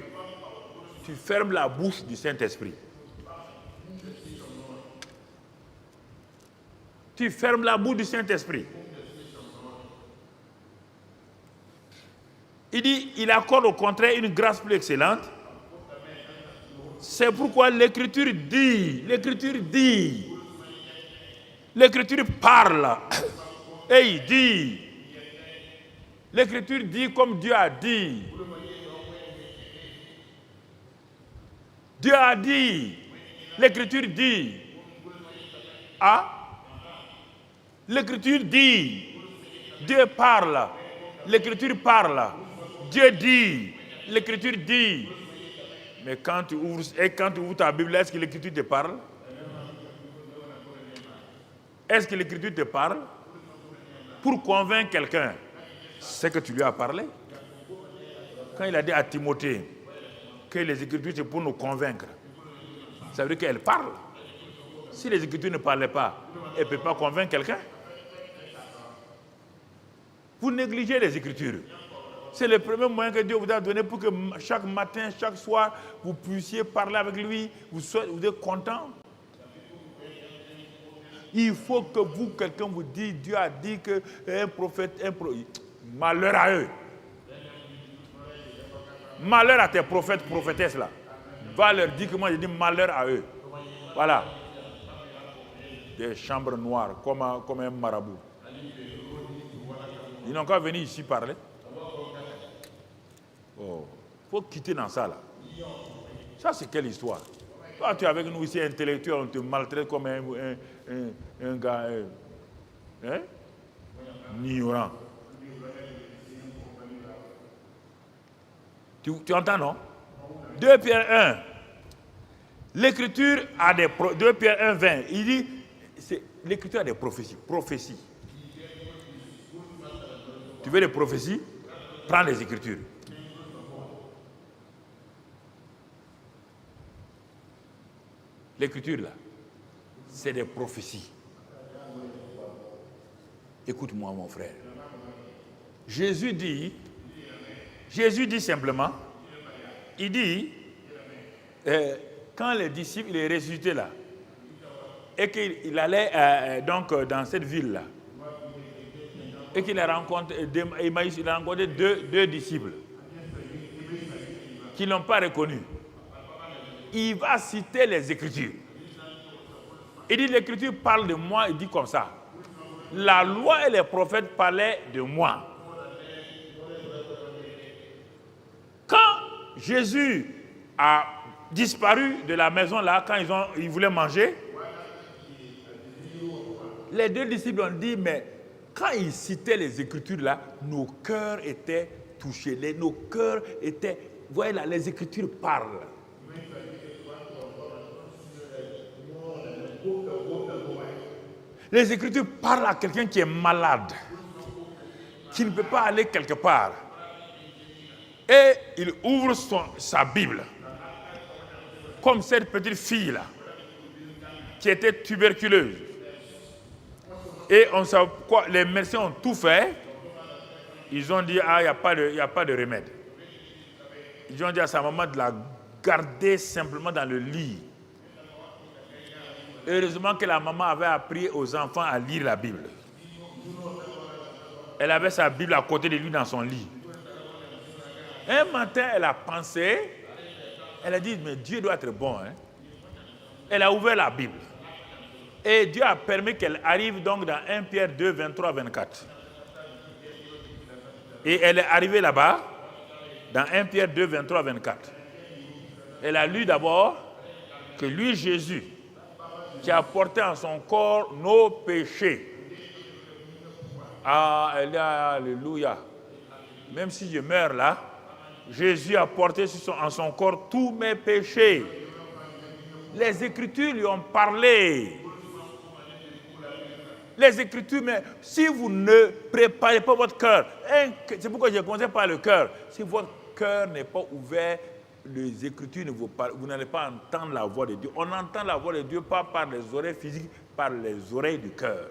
tu fermes la bouche du Saint-Esprit. Tu fermes la bouche du Saint-Esprit. Il dit, il accorde au contraire une grâce plus excellente. C'est pourquoi l'Écriture dit, l'Écriture parle, et il dit, l'Écriture dit comme Dieu a dit. Dieu a dit, l'Écriture dit. Ah, l'Écriture dit, Dieu parle, l'Écriture parle, Dieu dit, l'Écriture dit. Mais quand tu ouvres ta Bible, est-ce que l'Écriture te parle? Est-ce que l'Écriture te parle? Pour convaincre quelqu'un, c'est que tu lui as parlé. Quand il a dit à Timothée que les Écritures c'est pour nous convaincre, ça veut dire qu'elle parle. Si les Écritures ne parlaient pas, elle ne peut pas convaincre quelqu'un. Vous négligez les Écritures. C'est le premier moyen que Dieu vous a donné pour que chaque matin, chaque soir, vous puissiez parler avec lui, vous êtes content. Il faut que vous, quelqu'un vous dise, Dieu a dit qu'un prophète, malheur à eux. Malheur à tes prophètes, prophétesses là. Va leur dire que moi j'ai dit malheur à eux. Voilà. Des chambres noires, comme un marabout. Ils n'ont qu'à venir ici parler. Oh, il faut quitter dans ça là. Ça c'est quelle histoire? Toi tu es avec nous ici intellectuel, on te maltraite comme un gars ignorant. Tu entends non? 2 Pierre 1. L'écriture a des 2 Pierre 1, 20. Il dit l'écriture a des prophéties. Prophéties. Tu veux des prophéties? Prends les écritures. L'écriture là, c'est des prophéties. Écoute-moi mon frère. Jésus dit simplement, il dit, quand les disciples, il est ressuscité là, et qu'il allait donc dans cette ville-là, et qu'il a rencontré, il a rencontré deux disciples qui ne l'ont pas reconnu. Il va citer les Écritures. Il dit, l'Écriture parle de moi, il dit comme ça. La loi et les prophètes parlaient de moi. Quand Jésus a disparu de la maison là, quand ils voulaient manger, les 2 disciples ont dit, mais quand ils citaient les Écritures là, nos cœurs étaient touchés, nos cœurs étaient, vous voyez là, les Écritures parlent. Les Écritures parlent à quelqu'un qui est malade, qui ne peut pas aller quelque part. Et il ouvre sa Bible, comme cette petite fille-là, qui était tuberculeuse. Et on sait quoi, les médecins ont tout fait. Ils ont dit, il n'y a pas de remède. Ils ont dit à sa maman de la garder simplement dans le lit. Heureusement que la maman avait appris aux enfants à lire la Bible. Elle avait sa Bible à côté de lui dans son lit. Un matin, elle a pensé, elle a dit, mais Dieu doit être bon. Hein? Elle a ouvert la Bible. Et Dieu a permis qu'elle arrive donc dans 1 Pierre 2, 23, 24. Et elle est arrivée là-bas, dans 1 Pierre 2, 23, 24. Elle a lu d'abord que lui, Jésus, qui a porté en son corps nos péchés. Ah, elle dit, alléluia. Même si je meurs là, Jésus a porté en son corps tous mes péchés. Les Écritures lui ont parlé. Les Écritures, mais si vous ne préparez pas votre cœur, c'est pourquoi je commence par le cœur. Si votre cœur n'est pas ouvert, les Écritures ne vous parlent, vous n'allez pas entendre la voix de Dieu. On entend la voix de Dieu pas par les oreilles physiques, par les oreilles du cœur.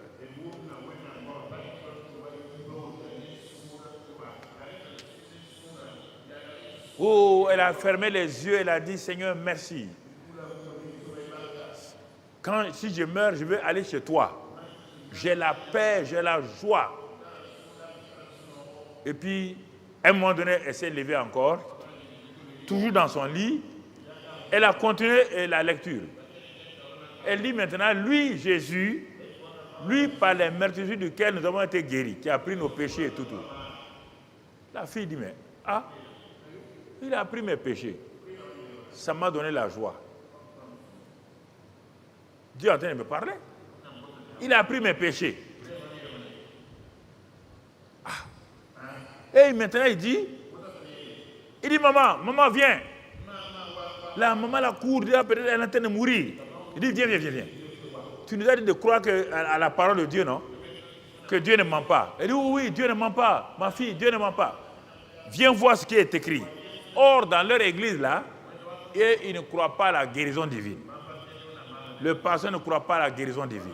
Oh, elle a fermé les yeux, elle a dit, Seigneur, merci. Si je meurs, je veux aller chez toi. J'ai la paix, j'ai la joie. Et puis, à un moment donné, elle s'est levée encore, toujours dans son lit. Elle a continué la lecture. Elle dit maintenant, lui, Jésus, lui, par les meurtrissures duquel nous avons été guéris, qui a pris nos péchés et tout. La fille dit, mais, il a pris mes péchés. Ça m'a donné la joie. Dieu est en train de me parler. Il a pris mes péchés. Et maintenant, il dit, maman, viens. La maman la court, peut-être elle est en train de mourir. Il dit, viens. Tu nous as dit de croire à la parole de Dieu, non? Que Dieu ne ment pas. Elle dit, oui, Dieu ne ment pas. Ma fille, Dieu ne ment pas. Viens voir ce qui est écrit. Or, dans leur église, là, ils ne croient pas à la guérison divine. Le pasteur ne croit pas à la guérison divine.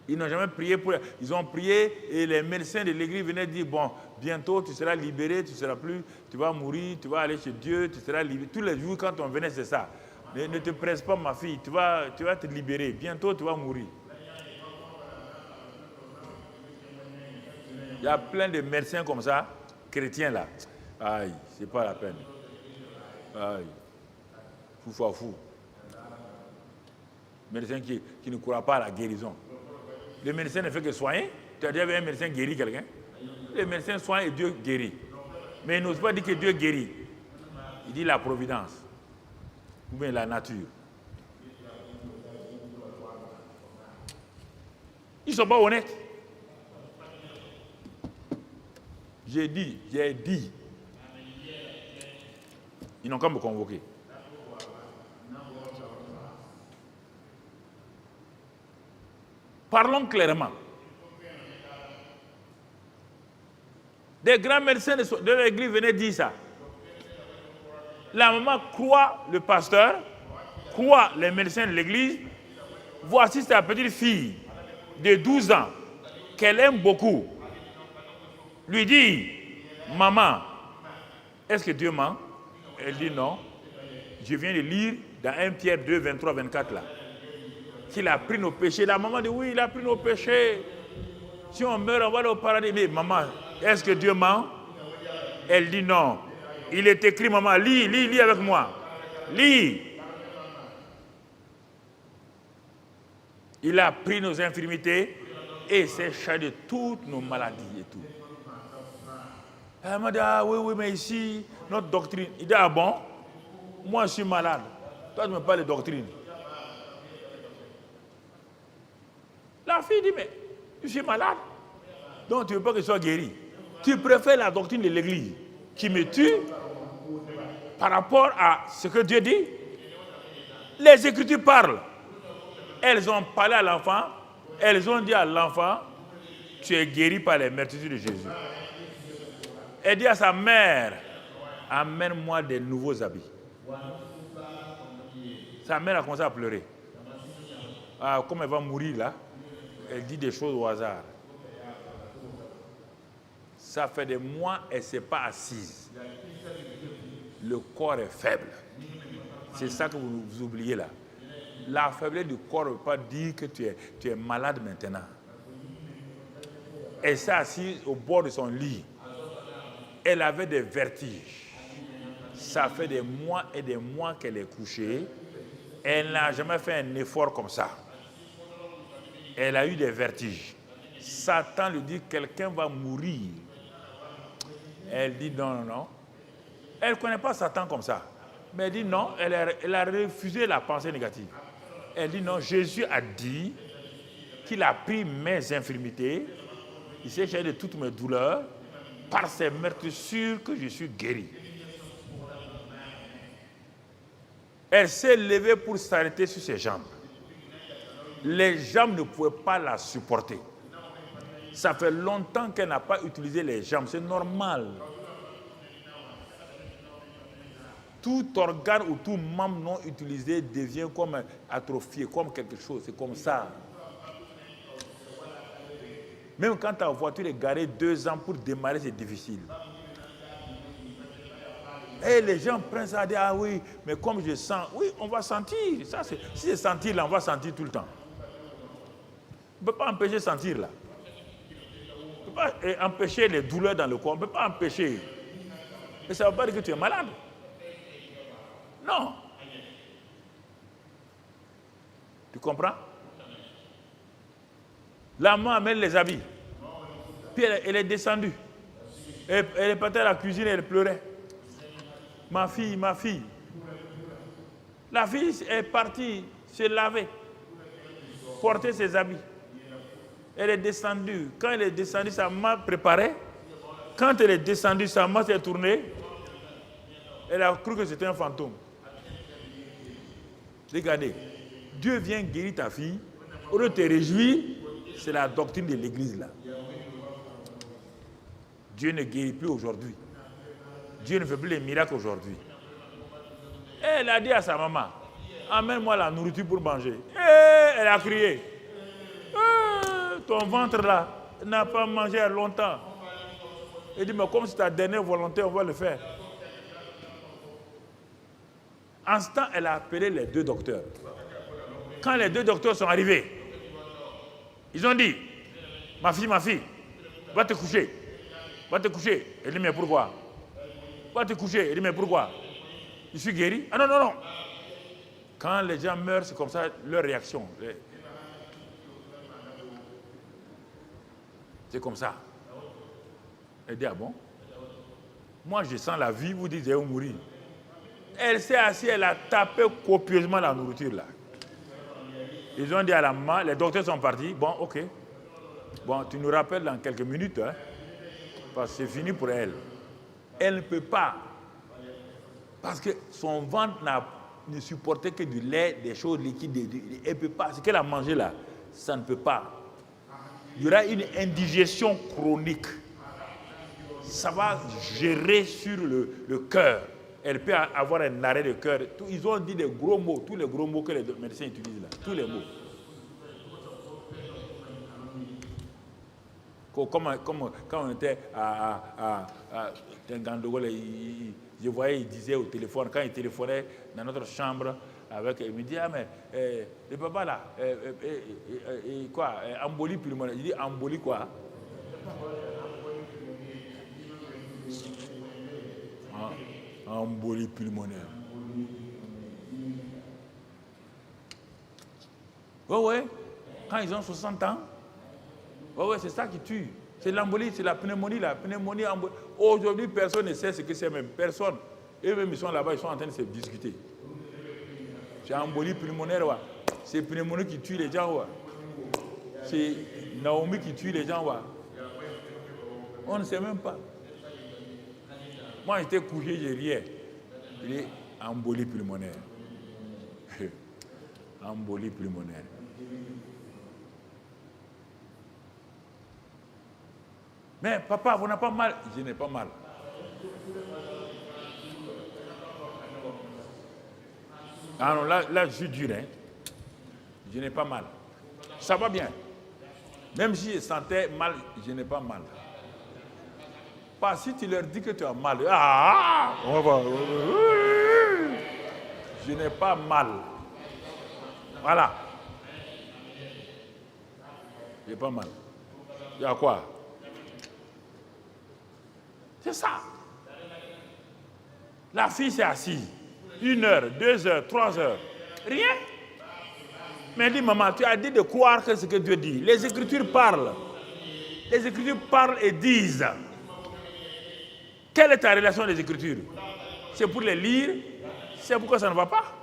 Ils n'ont jamais prié pour... Ils ont prié et les médecins de l'église venaient dire, bon, bientôt tu seras libéré, tu vas mourir, tu vas aller chez Dieu, tu seras libéré. Tous les jours quand on venait, c'est ça. Ne te presse pas, ma fille, tu vas te libérer. Bientôt tu vas mourir. Il y a plein de médecins comme ça, chrétiens là. Aïe, c'est pas la peine. Aïe, fou. Médecin qui ne croit pas à la guérison. Le médecin ne fait que soigner. Tu as déjà vu un médecin guérir quelqu'un? Le médecin soigne et Dieu guérit. Mais il n'ose pas dire que Dieu guérit. Il dit la providence. Ou bien la nature. Ils ne sont pas honnêtes. J'ai dit. Ils n'ont qu'à me convoquer. Parlons clairement. Des grands médecins de l'église venaient dire ça. La maman croit le pasteur, croit les médecins de l'église. Voici sa petite fille de 12 ans, qu'elle aime beaucoup. Lui dit, maman, est-ce que Dieu ment? Elle dit non. Je viens de lire dans 1 Pierre 2, 23, 24 là. Qu'il a pris nos péchés. La maman dit, oui, il a pris nos péchés. Si on meurt, on va aller au paradis. Mais maman, est-ce que Dieu ment? Elle dit non. Il est écrit, maman, lis avec moi. Lis. Il a pris nos infirmités et s'est chargé de toutes nos maladies et tout. Elle m'a dit, oui, mais ici, notre doctrine. Il dit, bon, moi je suis malade. Toi, tu me parles de doctrine. La fille dit, mais je suis malade, donc tu ne veux pas que je sois guéri. Tu préfères la doctrine de l'église qui me tue par rapport à ce que Dieu dit. Les Écritures parlent. Elles ont parlé à l'enfant, elles ont dit à l'enfant, tu es guéri par les meurtrissures de Jésus. Elle dit à sa mère, amène-moi des nouveaux habits. Sa mère a commencé à pleurer. Comme elle va mourir là, elle dit des choses au hasard. Ça fait des mois, elle ne s'est pas assise. Le corps est faible. C'est ça que vous oubliez là. La faiblesse du corps ne veut pas dire que tu es malade maintenant. Elle s'est assise au bord de son lit. Elle avait des vertiges. Ça fait des mois et des mois qu'elle est couchée. Elle n'a jamais fait un effort comme ça. Elle a eu des vertiges. Satan lui dit, quelqu'un va mourir. Elle dit non, non, non. Elle ne connaît pas Satan comme ça. Mais elle dit non, elle a refusé la pensée négative. Elle dit non, Jésus a dit qu'il a pris mes infirmités, il s'est chargé de toutes mes douleurs, par ses meurtrissures que je suis guéri. Elle s'est levée pour s'arrêter sur ses jambes. Les jambes ne pouvaient pas la supporter. Ça fait longtemps qu'elle n'a pas utilisé les jambes, c'est normal. Tout organe ou tout membre non utilisé devient comme atrophié, comme quelque chose, c'est comme ça. Même quand ta voiture est garée 2 ans pour démarrer, c'est difficile. Et les gens prennent ça et disent, ah oui, mais comme je sens, oui, on va sentir. Ça, si c'est sentir là, on va sentir tout le temps. On ne peut pas empêcher de sentir là. On ne peut pas empêcher les douleurs dans le corps, on ne peut pas empêcher. Mais ça ne veut pas dire que tu es malade. Non. Tu comprends? La maman amène les habits. Puis elle est descendue. Elle est partie à la cuisine et elle pleurait. Ma fille, ma fille. La fille est partie se laver, porter ses habits. Elle est descendue. Quand elle est descendue, sa maman préparait. Quand elle est descendue, sa maman s'est tournée. Elle a cru que c'était un fantôme. Regardez, Dieu vient guérir ta fille. Au lieu de te réjouir, c'est la doctrine de l'église là. Dieu ne guérit plus aujourd'hui. Dieu ne fait plus les miracles aujourd'hui. Elle a dit à sa maman, amène-moi la nourriture pour manger. Et elle a crié, ton ventre là n'a pas mangé à longtemps. Elle dit, mais comme c'est ta dernière volonté, on va le faire. En ce temps, elle a appelé les 2 docteurs. Quand les 2 docteurs sont arrivés, ils ont dit, ma fille, va te coucher. Va te coucher. Elle dit, mais pourquoi? Va te coucher. Elle dit, mais pourquoi? Je suis guéri. Ah non, non, non. Quand les gens meurent, c'est comme ça leur réaction. C'est comme ça. Elle dit, ah bon? Moi, je sens la vie, vous dites, je vais mourir. Elle s'est assise, elle a tapé copieusement la nourriture là. Ils ont dit à la maman, les docteurs sont partis, bon, ok. Bon, tu nous rappelles dans quelques minutes, hein, parce que c'est fini pour elle. Elle ne peut pas, parce que son ventre ne supportait que du lait, des choses liquides. Elle ne peut pas, ce qu'elle a mangé là, ça ne peut pas. Il y aura une indigestion chronique. Ça va gérer sur le cœur. Elle peut avoir un arrêt de cœur. Ils ont dit des gros mots, tous les gros mots que les médecins utilisent là, tous les mots. Comme quand on était à Tengandogol, je voyais, il disait au téléphone, quand il téléphonait dans notre chambre, il me dit, ah mais le papa là, quoi, embolie pulmonaire. Il dit, embolie quoi? Embolie pulmonaire. Ouais, quand ils ont 60 ans, ouais, c'est ça qui tue. C'est l'embolie, c'est la pneumonie. Aujourd'hui, personne ne sait ce que c'est même. Personne. Eux-mêmes, ils sont là-bas, ils sont en train de se discuter. C'est embolie pulmonaire, ouais. C'est pneumonie qui tue les gens, ouais. C'est Naomi qui tue les gens, ouais. On ne sait même pas. Moi, j'étais couché, j'ai riais. Il est embolie pulmonaire. Embolie pulmonaire. Mais papa, vous n'avez pas mal? Je n'ai pas mal. Ah non, là je suis dur, hein. Je n'ai pas mal. Ça va bien. Même si je sentais mal, je n'ai pas mal. Pas si tu leur dis que tu as mal. On va. Je n'ai pas mal. Voilà. J'ai pas mal. Il y a quoi? C'est ça. La fille s'est assise. 1 heure, 2 heures, 3 heures. Rien. Mais dit, maman, tu as dit de croire que ce que Dieu dit. Les Écritures parlent. Les Écritures parlent et disent. Quelle est ta relation avec les Écritures? C'est pour les lire? C'est pourquoi ça ne va pas?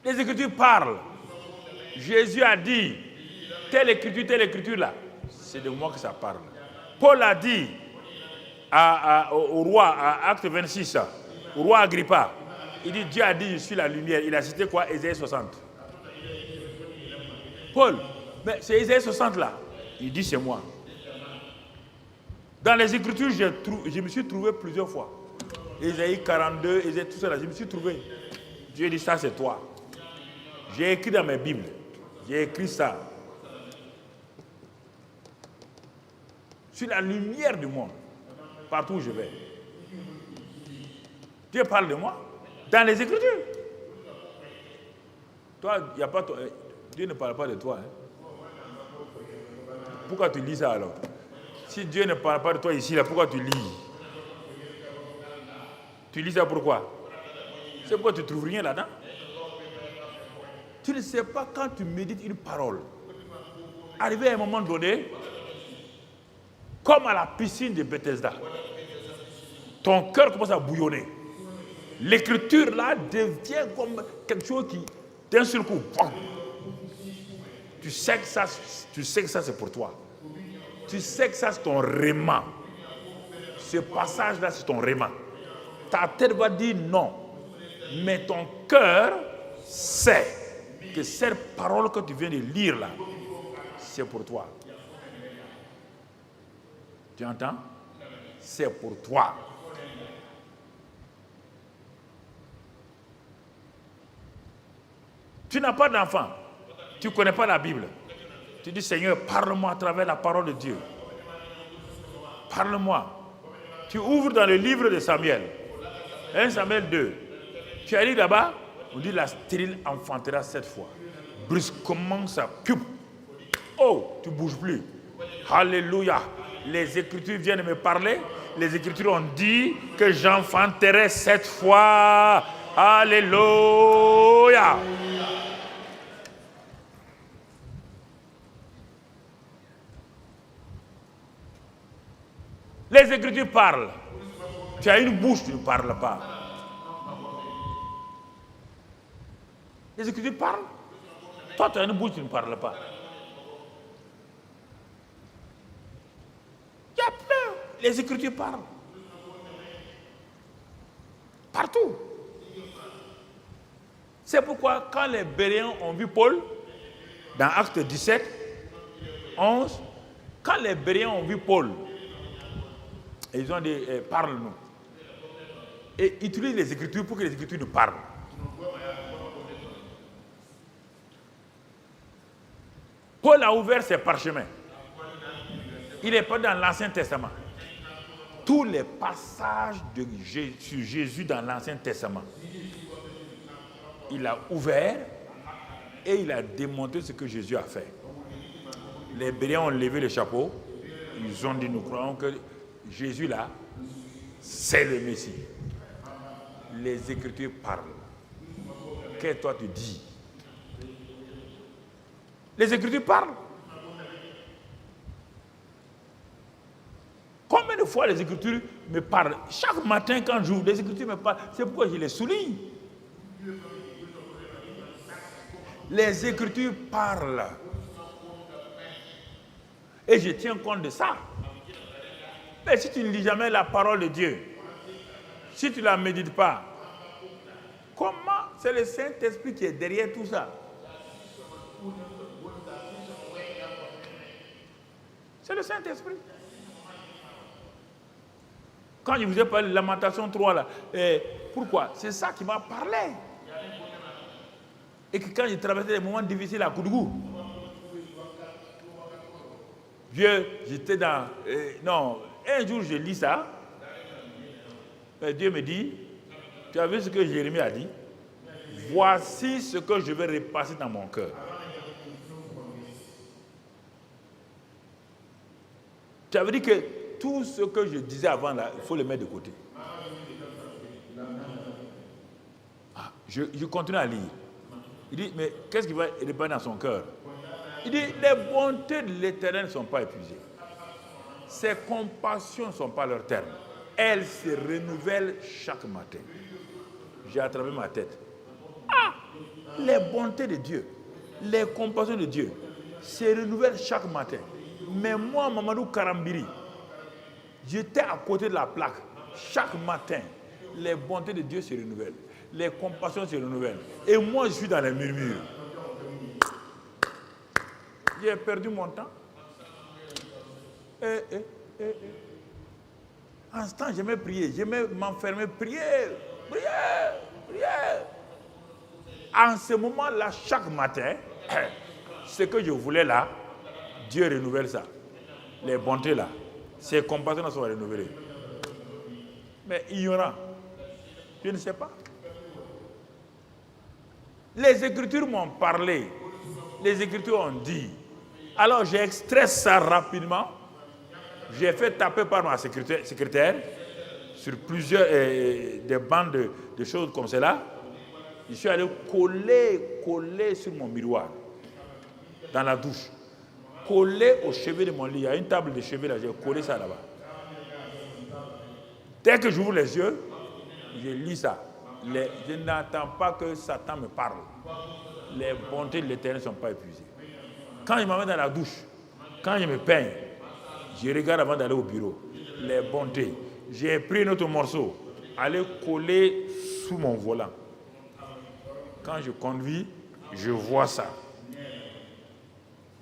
Les Écritures parlent. Jésus a dit, telle écriture là, c'est de moi que ça parle. Paul a dit au roi, à Acte 26, au roi Agrippa, il dit, Dieu a dit, je suis la lumière. Il a cité quoi? Ésaïe 60. Paul, mais c'est Ésaïe 60 là. Il dit, c'est moi. Dans les Écritures, je me suis trouvé plusieurs fois. Ésaïe 42, Ésaïe tout ça là, je me suis trouvé. Dieu dit, ça c'est toi. J'ai écrit dans mes Bibles. J'ai écrit ça. Je suis la lumière du monde. Partout où je vais. Dieu parle de moi. Dans les Écritures. Toi, il n'y a pas. Dieu ne parle pas de toi. Hein. Pourquoi tu lis ça alors? Si Dieu ne parle pas de toi ici, là, pourquoi tu lis? Tu lis ça pourquoi? C'est pourquoi tu ne trouves rien là-dedans. Tu ne sais pas quand tu médites une parole. Arrivé à un moment donné, comme à la piscine de Bethesda, ton cœur commence à bouillonner. L'écriture là devient comme quelque chose qui, d'un seul coup, tu sais que ça c'est pour toi. Tu sais que ça c'est ton réma. Ce passage là c'est ton réma. Ta tête va dire non, mais ton cœur sait que cette parole que tu viens de lire là, c'est pour toi. Tu entends? C'est pour toi. Tu n'as pas d'enfant. Tu ne connais pas la Bible. Tu dis, Seigneur, parle-moi à travers la parole de Dieu. Parle-moi. Tu ouvres dans le livre de Samuel. 1 Samuel 2. Tu arrives là-bas, on dit la stérile enfantera 7 fois. Brusquement, ça coupe. Oh, tu ne bouges plus. Alléluia. Les Écritures viennent me parler. Les Écritures ont dit que j'enfanterai 7 fois. Alléluia. Les Écritures parlent. Tu as une bouche, tu ne parles pas. Les Écritures parlent. Toi, tu as une bouche, tu ne parles pas. Il y a plein. Les Écritures parlent. Partout. C'est pourquoi quand les Béréens ont vu Paul, dans Acte 17, 11, quand les Béréens ont vu Paul, ils ont dit, parle-nous. Et utilise les Écritures pour que les Écritures nous parlent. Paul a ouvert ses parchemins. Il n'est pas dans l'Ancien Testament. Tous les passages sur Jésus dans l'Ancien Testament, il a ouvert et il a démontré ce que Jésus a fait. Les Béréens ont levé le chapeau. Ils ont dit, nous croyons que Jésus là, c'est le Messie. Les Écritures parlent. Qu'est-ce que toi tu dis? Les Écritures parlent. Combien de fois les Écritures me parlent? Chaque matin quand j'ouvre, les Écritures me parlent. C'est pourquoi je les souligne. Les Écritures parlent. Et je tiens compte de ça. Mais si tu ne lis jamais la parole de Dieu, si tu ne la médites pas, comment? C'est le Saint-Esprit qui est derrière tout ça. C'est le Saint-Esprit. Quand je vous ai parlé de Lamentation 3, là, pourquoi? C'est ça qui m'a parlé. Et que quand j'ai traversé des moments difficiles à Koudougou, j'étais dans... non, un jour je lis ça, et Dieu me dit, tu as vu ce que Jérémie a dit? Voici ce que je vais repasser dans mon cœur. Tu avais dit que tout ce que je disais avant, là, il faut le mettre de côté. Je continue à lire. Il dit, mais qu'est-ce qui va répandre dans son cœur? Il dit, les bontés de l'Éternel ne sont pas épuisées. Ses compassions ne sont pas leur terme. Elles se renouvellent chaque matin. J'ai attrapé ma tête. Les bontés de Dieu, les compassions de Dieu se renouvellent chaque matin. Mais moi, Mamadou Karambiri, j'étais à côté de la plaque. Chaque matin, les bontés de Dieu se renouvellent. Les compassions se renouvellent. Et moi, je suis dans les murmures. J'ai perdu mon temps. En ce temps, j'aimais prier. J'aimais m'enfermer, prier. En ce moment-là, chaque matin, ce que je voulais là, Dieu renouvelle ça. Les bontés là, ces compassions sont renouvelées. Mais ignorant, je ne sais pas. Les Écritures m'ont parlé. Les Écritures ont dit. Alors j'ai extrait ça rapidement. J'ai fait taper par ma secrétaire sur plusieurs des bandes de choses comme cela. Je suis allé coller sur mon miroir, dans la douche. Coller au chevet de mon lit. Il y a une table de chevet là, j'ai collé ça là-bas. Dès que j'ouvre les yeux, je lis ça. Je n'attends pas que Satan me parle. Les bontés de l'Éternel ne sont pas épuisées. Quand je m'en vais dans la douche, quand je me peigne, je regarde avant d'aller au bureau. Les bontés. J'ai pris un autre morceau, aller coller sous mon volant. Quand je conduis, je vois ça.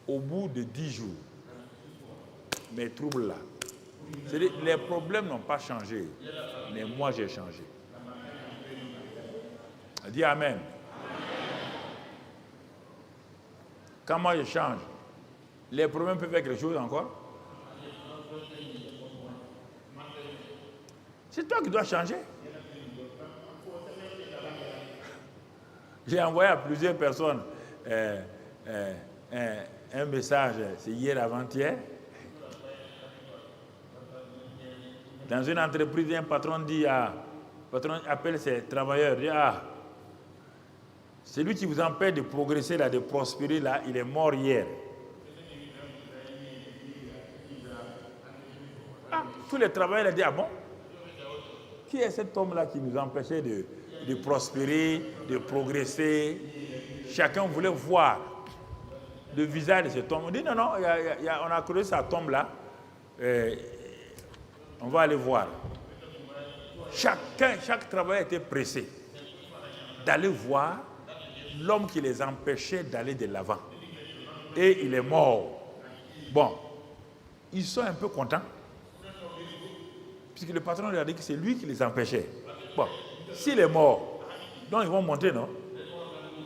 Au bout de 10 jours, mes troubles là, c'est-à-dire, les problèmes n'ont pas changé, mais moi j'ai changé. Dis Amen. Quand moi je change, les problèmes peuvent faire quelque chose encore. C'est toi qui dois changer. J'ai envoyé à plusieurs personnes un message, c'est hier avant-hier. Dans une entreprise, un patron appelle ses travailleurs, dit celui qui vous empêche de progresser, là, de prospérer, là, il est mort hier. Tous les travailleurs ont dit, bon, qui est cet homme-là qui nous empêchait de prospérer, de progresser? Chacun voulait voir le visage de cet homme. On dit, non, on a creusé sa tombe là. On va aller voir. Chaque travailleur était pressé d'aller voir l'homme qui les empêchait d'aller de l'avant. Et il est mort. Bon, ils sont un peu contents. Puisque le patron leur a dit que c'est lui qui les empêchait. Bon, s'il est mort, donc ils vont monter, non?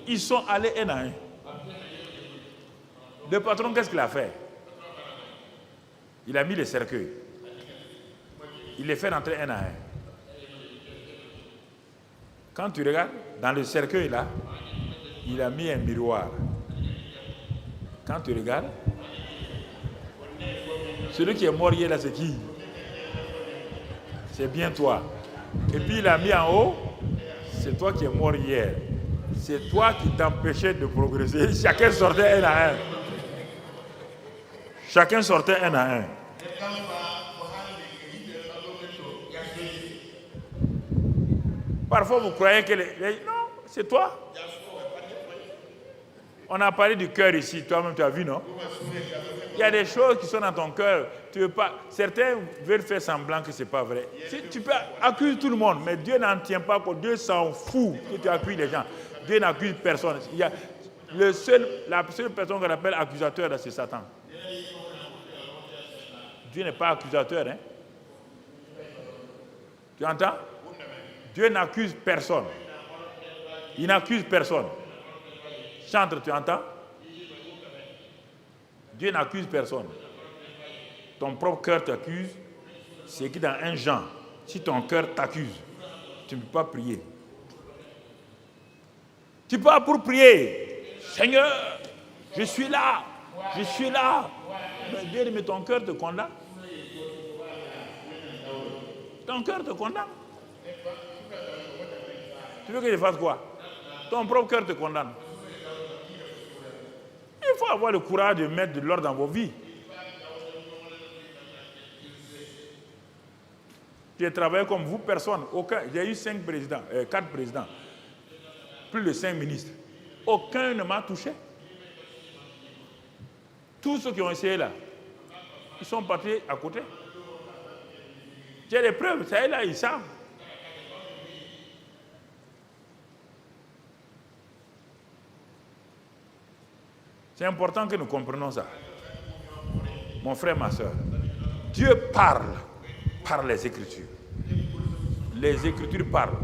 Ils sont allés un à un. Le patron, qu'est-ce qu'il a fait? Il a mis les cercueils. Il les fait rentrer un à un. Quand tu regardes, dans le cercueil là, il a mis un miroir. Quand tu regardes, celui qui est mort hier là, c'est qui? C'est bien toi. Et puis il a mis en haut, c'est toi qui es mort hier. C'est toi qui t'empêchais de progresser. Chacun sortait un à un. Chacun sortait un à un. Parfois vous croyez que non, c'est toi. On a parlé du cœur ici, toi-même tu as vu, non? Il y a des choses qui sont dans ton cœur. Tu veux pas. Certains veulent faire semblant que ce n'est pas vrai. Si tu peux accuser tout le monde, mais Dieu n'en tient pas compte. Dieu s'en fout que tu accuses les gens. Dieu n'accuse personne. La seule personne qu'on appelle accusateur, c'est Satan. Dieu n'est pas accusateur. Hein? Tu entends? Dieu n'accuse personne. Il n'accuse personne. Chantre, tu entends? Dieu n'accuse personne. Ton propre cœur t'accuse. C'est que dans 1 Jean, si ton cœur t'accuse, tu ne peux pas prier. Tu peux pour prier. Seigneur, je suis là. Je suis là. Mais Dieu dit, mais ton cœur te condamne. Ton cœur te condamne. Tu veux que je fasse quoi? Ton propre cœur te condamne. Il faut avoir le courage de mettre de l'ordre dans vos vies. J'ai travaillé comme vous, personne. Aucun. J'ai eu 4 présidents. Plus de 5 ministres. Aucun ne m'a touché. Tous ceux qui ont essayé là, ils sont partis à côté. J'ai des preuves, ça est là, ils savent. C'est important que nous comprenions ça. Mon frère, ma soeur, Dieu parle par les Écritures. Les Écritures parlent.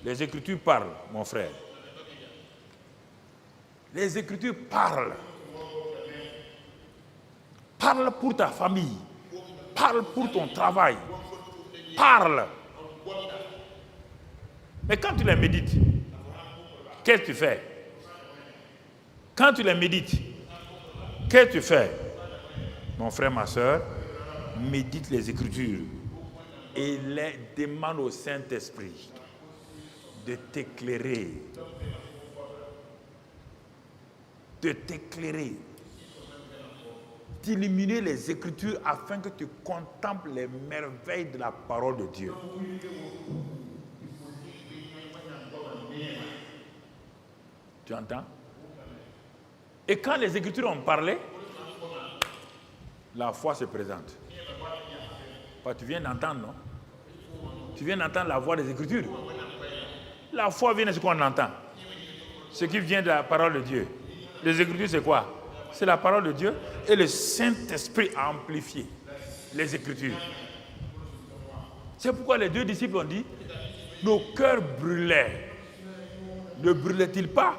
Les Écritures parlent, mon frère. Les Écritures parlent. Parle pour ta famille. Parle pour ton travail. Parle. Mais quand tu les médites, qu'est-ce que tu fais? Quand tu les médites, qu'est-ce que tu fais? Mon frère, ma soeur, médite les Écritures et les demande au Saint-Esprit de t'éclairer. De t'éclairer. D'illuminer les Écritures afin que tu contemples les merveilles de la parole de Dieu. Tu entends? Et quand les Écritures ont parlé, la foi se présente. Tu viens d'entendre, non? Tu viens d'entendre la voix des Écritures. La foi vient de ce qu'on entend. Ce qui vient de la parole de Dieu. Les Écritures, c'est quoi? C'est la parole de Dieu. Et le Saint-Esprit a amplifié les Écritures. C'est pourquoi les 2 disciples ont dit, nos cœurs brûlaient. Ne brûlaient-ils pas?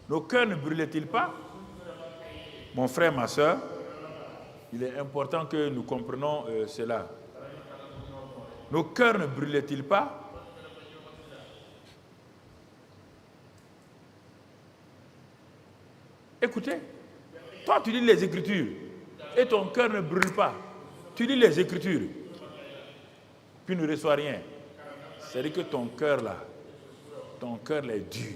Nos cœurs ne brûlaient-ils pas? Mon frère, ma soeur, il est important que nous comprenions cela. Nos cœurs ne brûlaient-ils pas? Écoutez, toi tu lis les Écritures et ton cœur ne brûle pas. Tu lis les Écritures, puis ne reçois rien. C'est-à-dire que ton cœur est dur.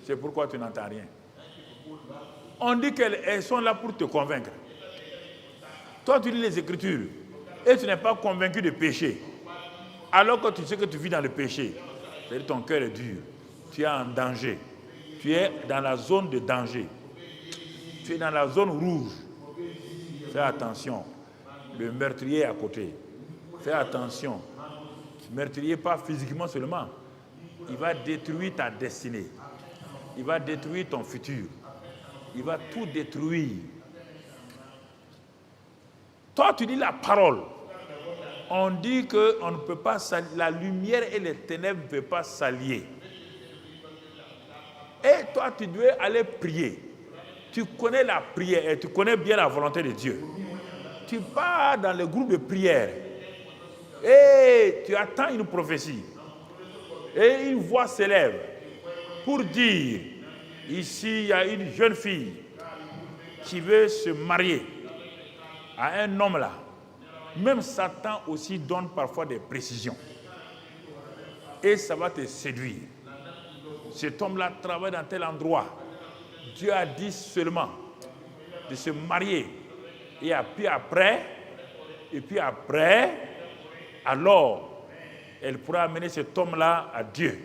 C'est pourquoi tu n'entends rien. On dit qu'elles sont là pour te convaincre. Toi, tu lis les Écritures et tu n'es pas convaincu de péché. Alors que tu sais que tu vis dans le péché. C'est-à-dire que ton cœur est dur. Tu es en danger. Tu es dans la zone de danger. Tu es dans la zone rouge. Fais attention. Le meurtrier est à côté. Fais attention. Le meurtrier, pas physiquement seulement. Il va détruire ta destinée. Il va détruire ton futur. Il va tout détruire. Toi, tu dis la parole. On dit qu'on ne peut pas la lumière et les ténèbres ne peuvent pas s'allier. Et toi, tu dois aller prier. Tu connais la prière et tu connais bien la volonté de Dieu. Tu pars dans le groupe de prière et tu attends une prophétie. Et une voix s'élève pour dire, ici, il y a une jeune fille qui veut se marier à un homme là. Même Satan aussi donne parfois des précisions. Et ça va te séduire. Cet homme-là travaille dans tel endroit. Dieu a dit seulement de se marier. Et puis après, alors, elle pourra amener cet homme-là à Dieu.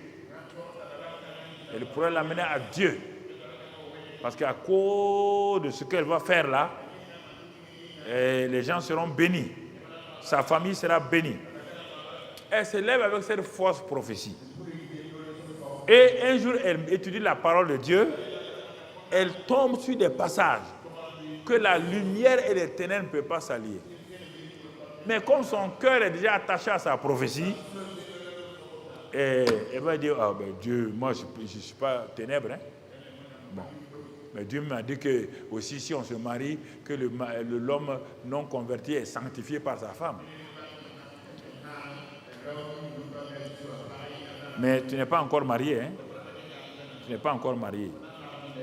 Elle pourra l'amener à Dieu. Parce qu'à cause de ce qu'elle va faire là, les gens seront bénis. Sa famille sera bénie. Elle se lève avec cette fausse prophétie. Et un jour, elle étudie la parole de Dieu. Elle tombe sur des passages que la lumière et les ténèbres ne peuvent pas s'allier. Mais comme son cœur est déjà attaché à sa prophétie, elle va dire, ah ben Dieu, moi je ne suis pas ténèbres. Hein? Bon. Mais Dieu m'a dit que aussi si on se marie, que l'homme non converti est sanctifié par sa femme. Mais tu n'es pas encore marié. Hein? Tu n'es pas encore marié.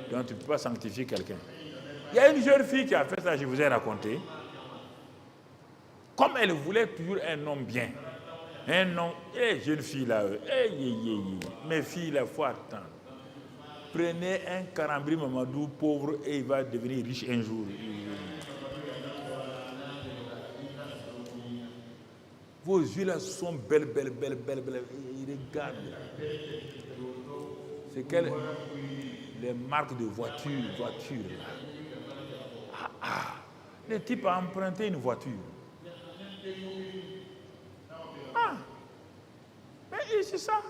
Donc tu ne peux pas sanctifier quelqu'un. Il y a une jeune fille qui a fait ça, je vous ai raconté. Comme elle voulait toujours un homme bien. Un homme, jeune fille là, mes filles là, il faut attendre. Prenez un Karambri Mamadou pauvre et il va devenir riche un jour. Vos yeux là sont belles. Regarde. C'est quelles les marques de voitures là. Le type a emprunté une voiture. Mais c'est ça.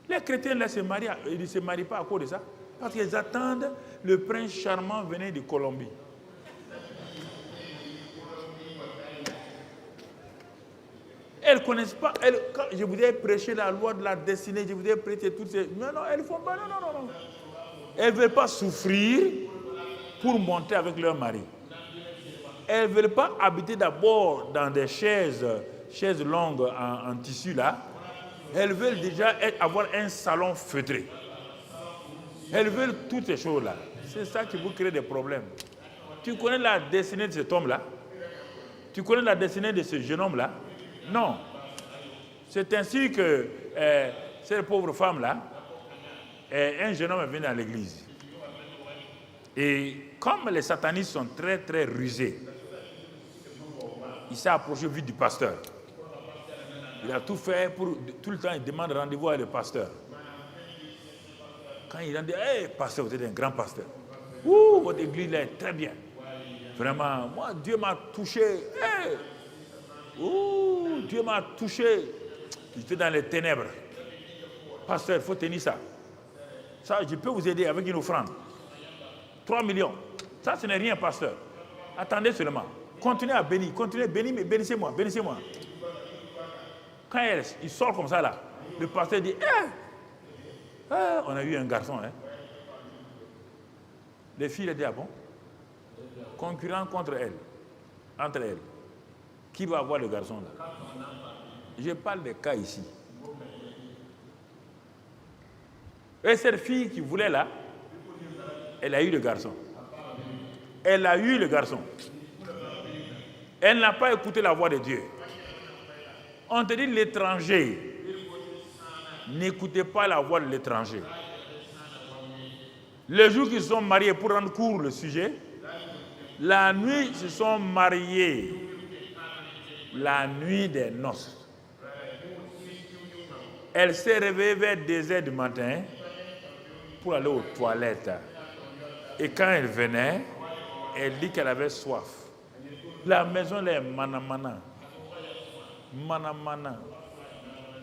Les chrétiens là se marient, ils ne se marient pas à cause de ça. Parce qu'ils attendent le prince charmant venant de Colombie. Elles ne connaissent pas. Quand je vous ai prêché la loi de la destinée, je vous ai prêché toutes ces. Non, elles ne font pas. Non. Elles ne veulent pas souffrir pour monter avec leur mari. Elles ne veulent pas habiter d'abord dans des chaises longues en tissu là. Elles veulent déjà avoir un salon feutré. Elles veulent toutes ces choses-là. C'est ça qui vous crée des problèmes. Tu connais la destinée de cet homme-là? Tu connais la destinée de ce jeune homme-là? Non. C'est ainsi que cette pauvre femme-là, un jeune homme est venu dans l'église. Et comme les satanistes sont très, très rusés, il s'est approché vite du pasteur. Il a tout fait pour... Tout le temps, il demande rendez-vous avec le pasteur. Quand il a dit, hey, pasteur, vous êtes un grand pasteur. Ouh, votre église là est très bien. Vraiment, moi, Dieu m'a touché. Hey. Ouh, Dieu m'a touché. J'étais dans les ténèbres. Pasteur, il faut tenir ça. Ça, je peux vous aider avec une offrande. 3 millions. Ça, ce n'est rien, pasteur. Attendez seulement. Continuez à bénir. Continuez, bénissez-moi. Quand il sort comme ça, là, le pasteur dit, on a eu un garçon. Hein. Les filles, elles disent, ah bon? Concurrent contre elles, entre elles. Qui va avoir le garçon là? Je parle des cas ici. Et cette fille qui voulait là, elle a eu le garçon. Elle n'a pas écouté la voix de Dieu. On te dit l'étranger. N'écoutez pas la voix de l'étranger. Les jours qu'ils se sont mariés, pour rendre court le sujet, la nuit, ils se sont mariés. La nuit des noces. Elle s'est réveillée vers 2h du matin pour aller aux toilettes. Et quand elle venait, elle dit qu'elle avait soif. La maison là est mana.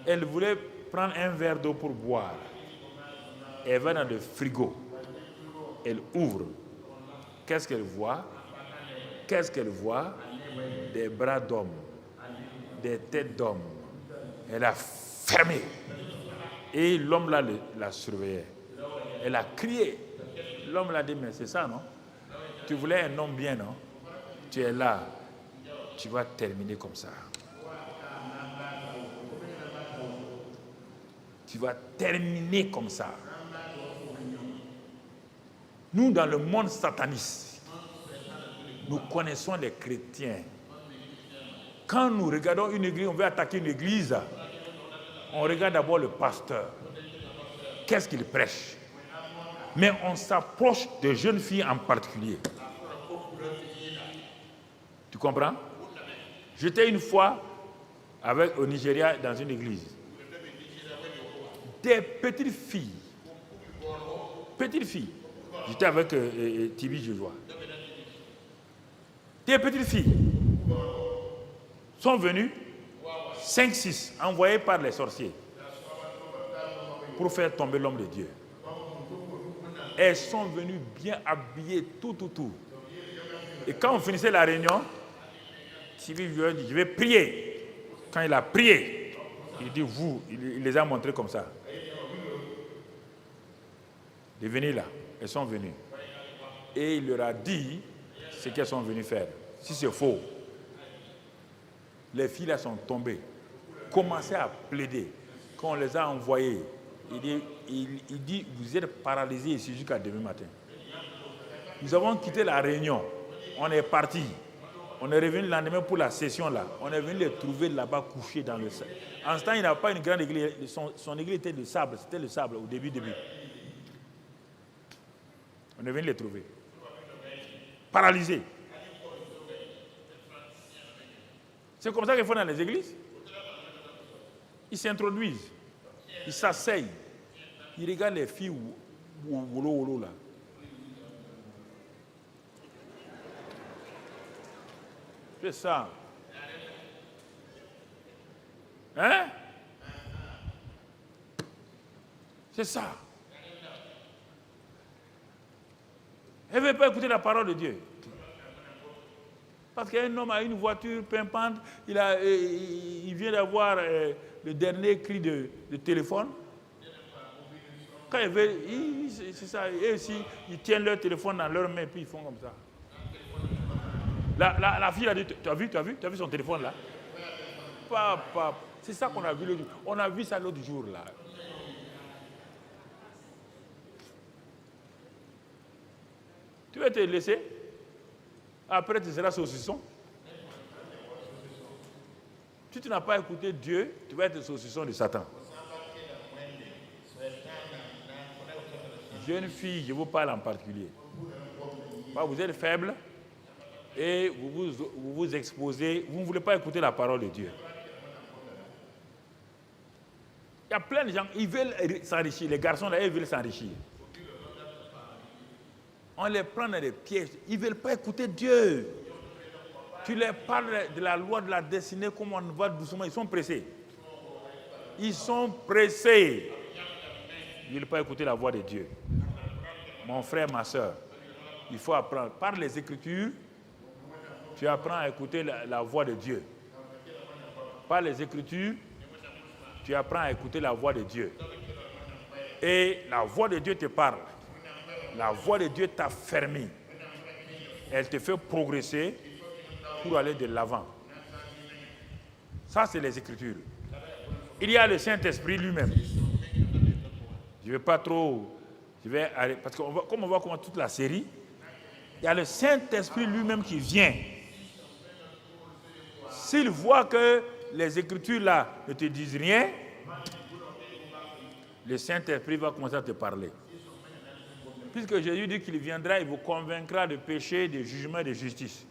Elle voulait prendre un verre d'eau pour boire. Elle va dans le frigo. Elle ouvre. Qu'est-ce qu'elle voit? Des bras d'homme, des têtes d'homme. Elle a fermé. Et l'homme là la surveillait. Elle a crié. L'homme l'a dit, mais c'est ça, non? Tu voulais un homme bien, non? Tu es là. Tu vas terminer comme ça. Tu vas terminer comme ça. Nous, dans le monde sataniste, nous connaissons les chrétiens. Quand nous regardons une église, on veut attaquer une église, on regarde d'abord le pasteur. Qu'est-ce qu'il prêche? Mais on s'approche de jeunes filles en particulier. Tu comprends? J'étais une fois au Nigeria dans une église. Des petites filles. J'étais avec Tibi Jojoa. Des petites filles sont venues, 5-6, envoyées par les sorciers pour faire tomber l'homme de Dieu. Elles sont venues bien habillées, tout. Et quand on finissait la réunion, Tibi Jojoa dit, je vais prier. Quand il a prié, il dit, il les a montrés comme ça. De venir là, elles sont venues. Et il leur a dit ce qu'elles sont venues faire. Si c'est faux, les filles là sont tombées. Commencez à plaider. Quand on les a envoyées, il dit vous êtes paralysés ici jusqu'à demain matin. Nous avons quitté la réunion. On est parti. On est revenu le lendemain pour la session là. On est venu les trouver là-bas couchés dans le sable. En ce temps, il n'avait pas une grande église. Son église était de sable. C'était le sable au début. On est venu les trouver. Paralysés. C'est comme ça qu'ils font dans les églises. Ils s'introduisent. Ils s'asseyent. Ils regardent les filles wolo là. C'est ça. Hein? C'est ça. Elle ne veut pas écouter la parole de Dieu. Parce qu'un homme a une voiture pimpante, il vient d'avoir le dernier cri de téléphone. Quand ils veulent, c'est ça, et aussi, ils tiennent leur téléphone dans leurs mains, puis ils font comme ça. La fille a dit, tu as vu son téléphone là? Papa, c'est ça qu'on a vu l'autre jour. On a vu ça l'autre jour là. Tu vas te laisser? Après, tu seras saucisson. Si tu n'as pas écouté Dieu, tu vas être saucisson de Satan. Jeune fille, je vous parle en particulier. Vous êtes faible et vous vous exposez, vous ne voulez pas écouter la parole de Dieu. Il y a plein de gens, ils veulent s'enrichir. Les garçons là, ils veulent s'enrichir. On les prend dans des pièges. Ils ne veulent pas écouter Dieu. Tu leur parles de la loi de la destinée, comme on va doucement. Ils sont pressés. Ils sont pressés. Ils ne veulent pas écouter la voix de Dieu. Mon frère, ma soeur, il faut apprendre. Par les Écritures, tu apprends à écouter la voix de Dieu. Par les Écritures, tu apprends à écouter la voix de Dieu. Et la voix de Dieu te parle. La voix de Dieu t'a fermé. Elle te fait progresser pour aller de l'avant. Ça, c'est les Écritures. Il y a le Saint-Esprit lui-même. Je ne vais pas trop... Je vais aller, parce que comme on va commencer toute la série, il y a le Saint-Esprit lui-même qui vient. S'il voit que les Écritures là ne te disent rien, le Saint-Esprit va commencer à te parler. Puisque Jésus dit qu'il viendra, il vous convaincra de péché, de jugement et de justice.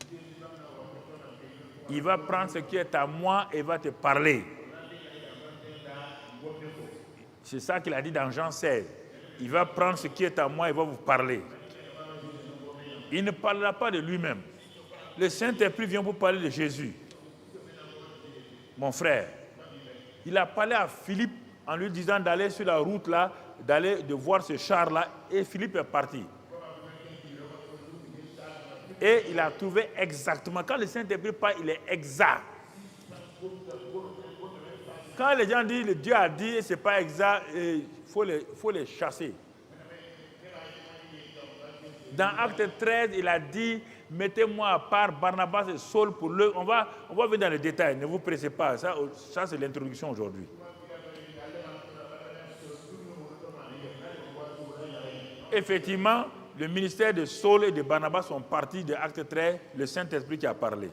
Il va prendre ce qui est à moi et va te parler. C'est ça qu'il a dit dans Jean 16. Il va prendre ce qui est à moi et va vous parler. Il ne parlera pas de lui-même. Le Saint-Esprit vient pour parler de Jésus. Mon frère, il a parlé à Philippe en lui disant d'aller sur la route là, de voir ce char-là, et Philippe est parti. Et il a trouvé exactement. Quand le Saint-Esprit parle, il est exact. Quand les gens disent, le Dieu a dit, ce n'est pas exact, il faut les chasser. Dans Acte 13, il a dit, mettez-moi à part Barnabas et Saul pour le... On va venir dans les détails, ne vous pressez pas. Ça c'est l'introduction aujourd'hui. Effectivement, le ministère de Saul et de Barnabas sont partis de Acte 13, le Saint-Esprit qui a parlé.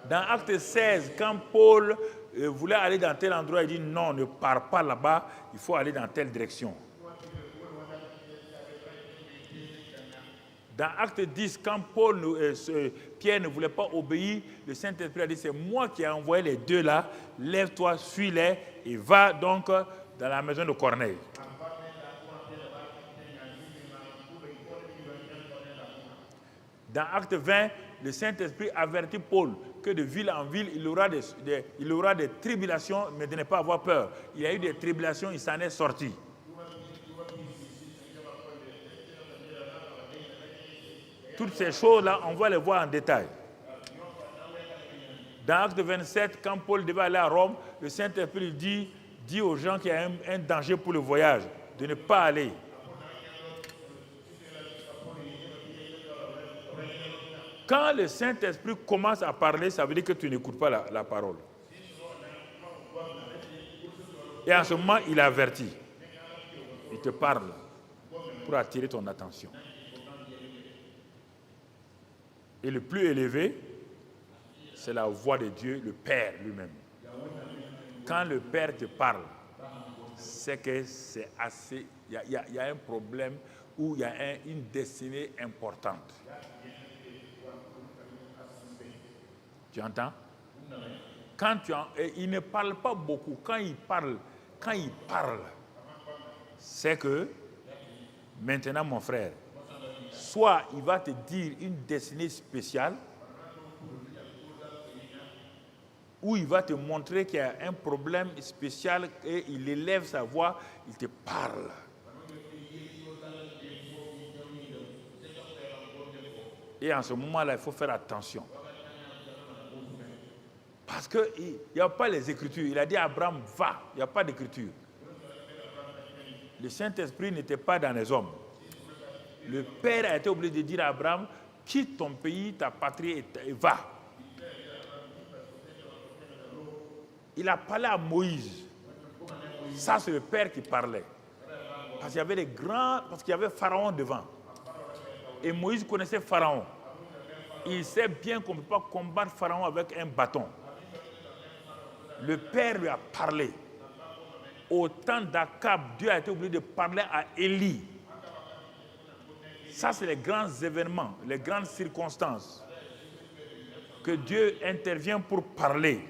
Dans Acte 16, quand Paul voulait aller dans tel endroit, il dit non, ne pars pas là-bas, il faut aller dans telle direction. Dans Acte 10, quand Pierre ne voulait pas obéir, le Saint-Esprit a dit c'est moi qui ai envoyé les deux là, lève-toi, suis-les et va donc dans la maison de Corneille. Dans Acte 20, le Saint-Esprit avertit Paul que de ville en ville, il aura des tribulations, mais de ne pas avoir peur. Il y a eu des tribulations, il s'en est sorti. Toutes ces choses-là, on va les voir en détail. Dans Acte 27, quand Paul devait aller à Rome, le Saint-Esprit dit aux gens qu'il y a un danger pour le voyage, de ne pas aller. Quand le Saint-Esprit commence à parler, ça veut dire que tu n'écoutes pas la parole. Et en ce moment, il avertit. Il te parle pour attirer ton attention. Et le plus élevé, c'est la voix de Dieu, le Père lui-même. Quand le Père te parle, c'est que c'est assez... Il y a un problème où il y a une destinée importante. Tu entends? Il ne parle pas beaucoup. Quand il parle, c'est que, maintenant mon frère, soit il va te dire une destinée spéciale, ou il va te montrer qu'il y a un problème spécial et il élève sa voix, il te parle. Et en ce moment-là, il faut faire attention. Parce qu'il n'y a pas les Écritures. Il a dit à Abraham, va. Il n'y a pas d'Écriture. Le Saint-Esprit n'était pas dans les hommes. Le Père a été obligé de dire à Abraham, quitte ton pays, ta patrie et va. Il a parlé à Moïse. Ça, c'est le Père qui parlait. Parce qu'il y avait Pharaon devant. Et Moïse connaissait Pharaon. Il sait bien qu'on ne peut pas combattre Pharaon avec un bâton. Le Père lui a parlé. Au temps d'Akab, Dieu a été obligé de parler à Élie. Ça, c'est les grands événements, les grandes circonstances que Dieu intervient pour parler.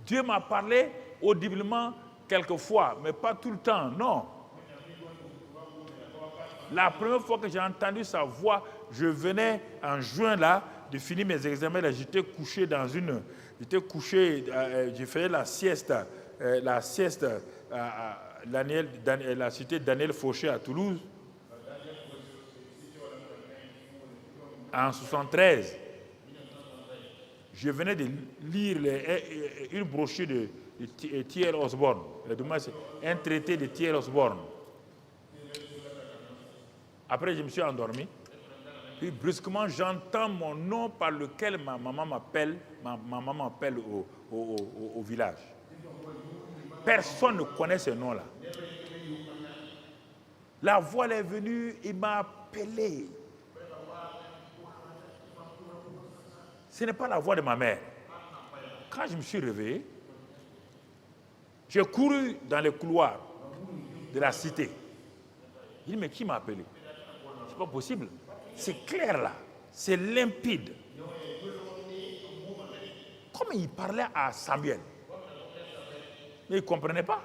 Dieu m'a parlé audiblement quelquefois, mais pas tout le temps, non. La première fois que j'ai entendu sa voix, je venais en juin là, de finir mes examens, là, j'étais couché je faisais la sieste à la cité Daniel Fauché à Toulouse, en 73. Je venais de lire une brochure de T.L. Osborne, un traité de T.L. Osborne. Après, je me suis endormi. Puis brusquement, j'entends mon nom par lequel ma maman m'appelle au village. Personne ne connaît ce nom-là. La voix est venue, il m'a appelé. Ce n'est pas la voix de ma mère. Quand je me suis réveillé, j'ai couru dans les couloirs de la cité. Il dit, mais qui m'a appelé? C'est pas possible. C'est clair là. C'est limpide. Comme il parlait à Samuel. Mais il ne comprenait pas.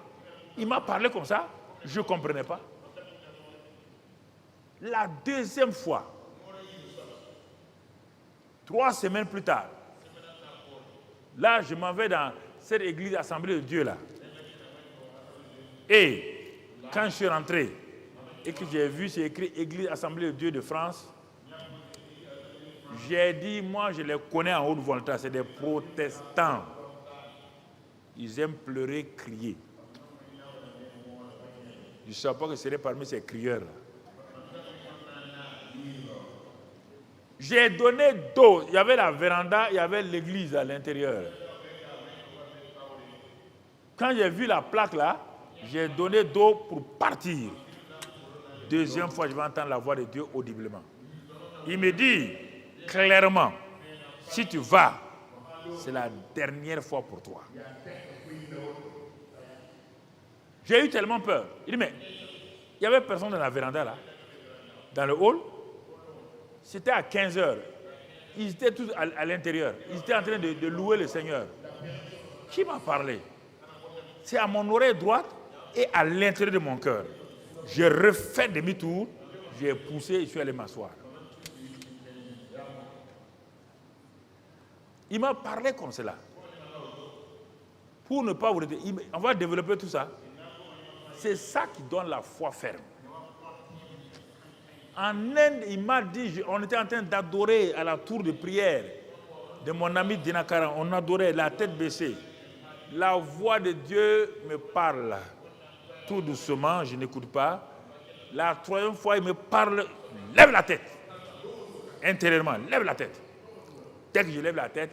Il m'a parlé comme ça. Je ne comprenais pas. La deuxième fois, 3 semaines plus tard, là, je m'en vais dans cette église Assemblée de Dieu là. Et quand je suis rentré et que j'ai vu, c'est écrit Église Assemblée de Dieu de France, j'ai dit, moi je les connais en Haute-Volta, c'est des protestants. Ils aiment pleurer, crier. Je ne savais pas que ce serait parmi ces crieurs. J'ai donné d'eau. Il y avait la véranda, il y avait l'église à l'intérieur. Quand j'ai vu la plaque là, j'ai donné d'eau pour partir. Deuxième fois, je vais entendre la voix de Dieu audiblement. Il me dit clairement, si tu vas, c'est la dernière fois pour toi. J'ai eu tellement peur. Il dit, mais il n'y avait personne dans la véranda là, dans le hall. C'était à 15h. Ils étaient tous à l'intérieur. Ils étaient en train de louer le Seigneur. Qui m'a parlé? C'est à mon oreille droite et à l'intérieur de mon cœur. J'ai refait demi-tour, j'ai poussé et je suis allé m'asseoir. Il m'a parlé comme cela. Pour ne pas vous retenir, on va développer tout ça. C'est ça qui donne la foi ferme. En Inde, il m'a dit, on était en train d'adorer à la tour de prière de mon ami Dinakaran. On adorait la tête baissée. La voix de Dieu me parle. Tout doucement, je n'écoute pas. La troisième fois, il me parle, lève la tête. Intérieurement, lève la tête. Dès que je lève la tête,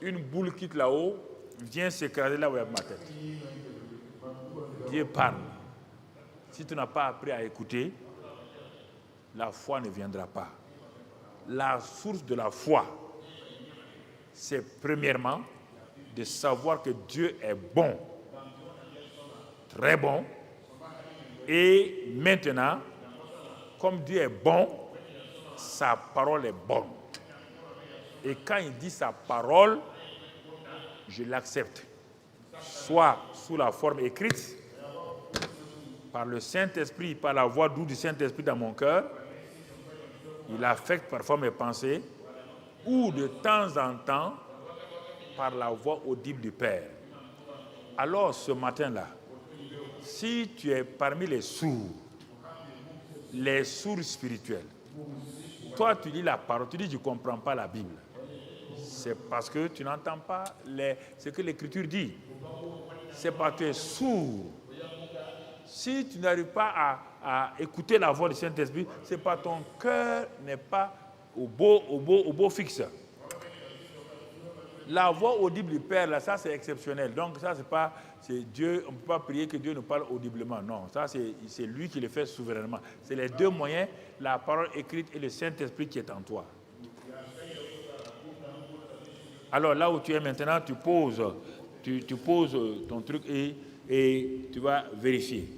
une boule quitte là-haut, vient s'écraser là où il y a ma tête. Dieu parle. Si tu n'as pas appris à écouter, la foi ne viendra pas. La source de la foi, c'est premièrement de savoir que Dieu est bon, très bon. Et maintenant, comme Dieu est bon, sa parole est bonne. Et quand il dit sa parole, je l'accepte. Soit sous la forme écrite, par le Saint-Esprit, par la voix douce du Saint-Esprit dans mon cœur, il affecte parfois mes pensées, ou de temps en temps, par la voix audible du Père. Alors ce matin-là, si tu es parmi les sourds spirituels, toi tu lis la parole, tu dis je ne comprends pas la Bible. C'est parce que tu n'entends pas ce que l'Écriture dit. C'est parce que tu es sourd. Si tu n'arrives pas à écouter la voix du Saint-Esprit, c'est parce que ton cœur n'est pas au beau fixe. La voix audible du Père, là, ça c'est exceptionnel. Donc ça c'est Dieu, on ne peut pas prier que Dieu nous parle audiblement. Non, ça c'est lui qui le fait souverainement. C'est les deux moyens, la parole écrite et le Saint-Esprit qui est en toi. Alors là où tu es maintenant, tu poses ton truc et tu vas vérifier.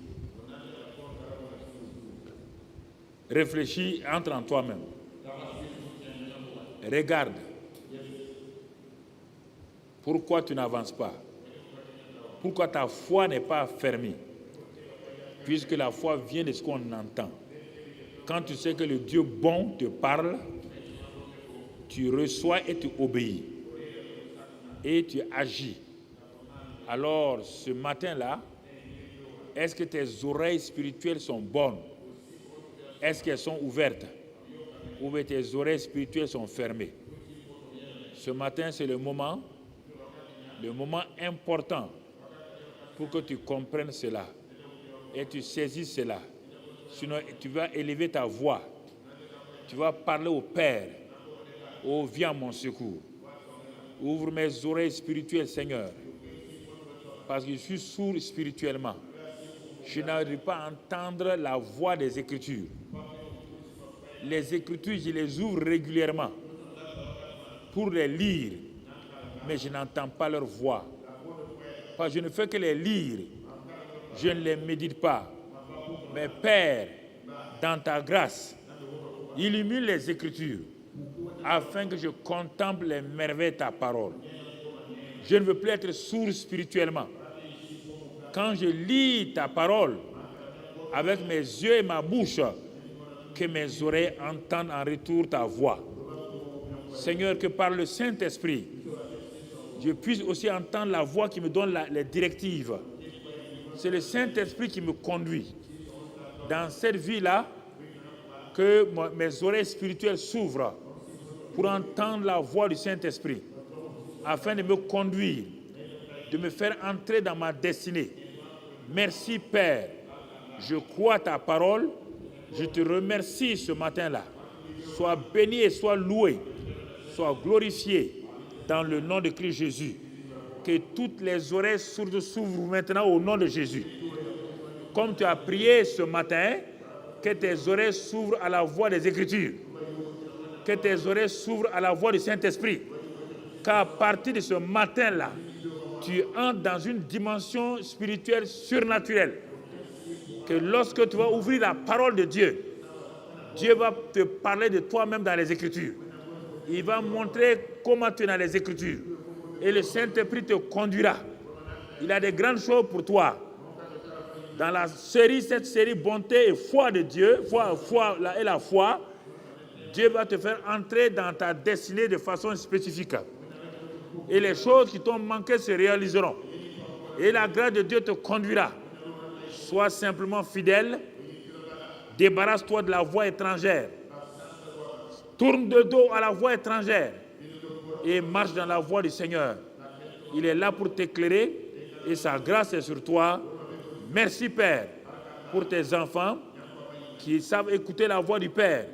Réfléchis, entre en toi-même. Regarde. Pourquoi tu n'avances pas? Pourquoi ta foi n'est pas fermée? Puisque la foi vient de ce qu'on entend. Quand tu sais que le Dieu bon te parle, tu reçois et tu obéis. Et tu agis. Alors, ce matin-là, est-ce que tes oreilles spirituelles sont bonnes? Est-ce qu'elles sont ouvertes? Ou tes oreilles spirituelles sont fermées? Ce matin, c'est le moment important pour que tu comprennes cela et tu saisisses cela. Sinon, tu vas élever ta voix. Tu vas parler au Père. Oh, viens à mon secours. Ouvre mes oreilles spirituelles, Seigneur. Parce que je suis sourd spirituellement. Je n'arrive pas à entendre la voix des Écritures. Les Écritures, je les ouvre régulièrement pour les lire, mais je n'entends pas leur voix. Parce que je ne fais que les lire, je ne les médite pas. Mais Père, dans ta grâce, illumine les Écritures afin que je contemple les merveilles de ta parole. Je ne veux plus être sourd spirituellement. Quand je lis ta parole avec mes yeux et ma bouche, que mes oreilles entendent en retour ta voix. Seigneur, que par le Saint-Esprit, je puisse aussi entendre la voix qui me donne les directives. C'est le Saint-Esprit qui me conduit. Dans cette vie-là, que mes oreilles spirituelles s'ouvrent pour entendre la voix du Saint-Esprit, afin de me conduire, de me faire entrer dans ma destinée. Merci Père, je crois ta parole, je te remercie ce matin-là. Sois béni et sois loué, sois glorifié dans le nom de Christ Jésus. Que toutes les oreilles sourdes s'ouvrent maintenant au nom de Jésus. Comme tu as prié ce matin, que tes oreilles s'ouvrent à la voix des Écritures. Que tes oreilles s'ouvrent à la voix du Saint-Esprit. Qu'à partir de ce matin-là, tu entres dans une dimension spirituelle surnaturelle. Que lorsque tu vas ouvrir la parole de Dieu, Dieu va te parler de toi-même dans les Écritures. Il va montrer comment tu es dans les Écritures. Et le Saint-Esprit te conduira. Il a des grandes choses pour toi. Dans cette série Bonté et foi de Dieu, la foi, Dieu va te faire entrer dans ta destinée de façon spécifique. Et les choses qui t'ont manqué se réaliseront. Et la grâce de Dieu te conduira. Sois simplement fidèle. Débarrasse-toi de la voix étrangère. Tourne de dos à la voix étrangère. Et marche dans la voie du Seigneur. Il est là pour t'éclairer et sa grâce est sur toi. Merci Père pour tes enfants qui savent écouter la voix du Père,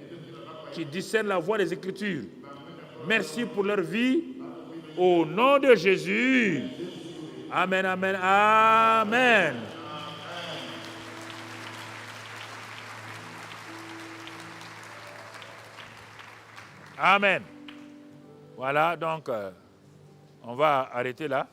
qui discernent la voix des Écritures. Merci pour leur vie. Au nom de Jésus. Amen, amen, amen. Amen. Voilà, donc on va arrêter là.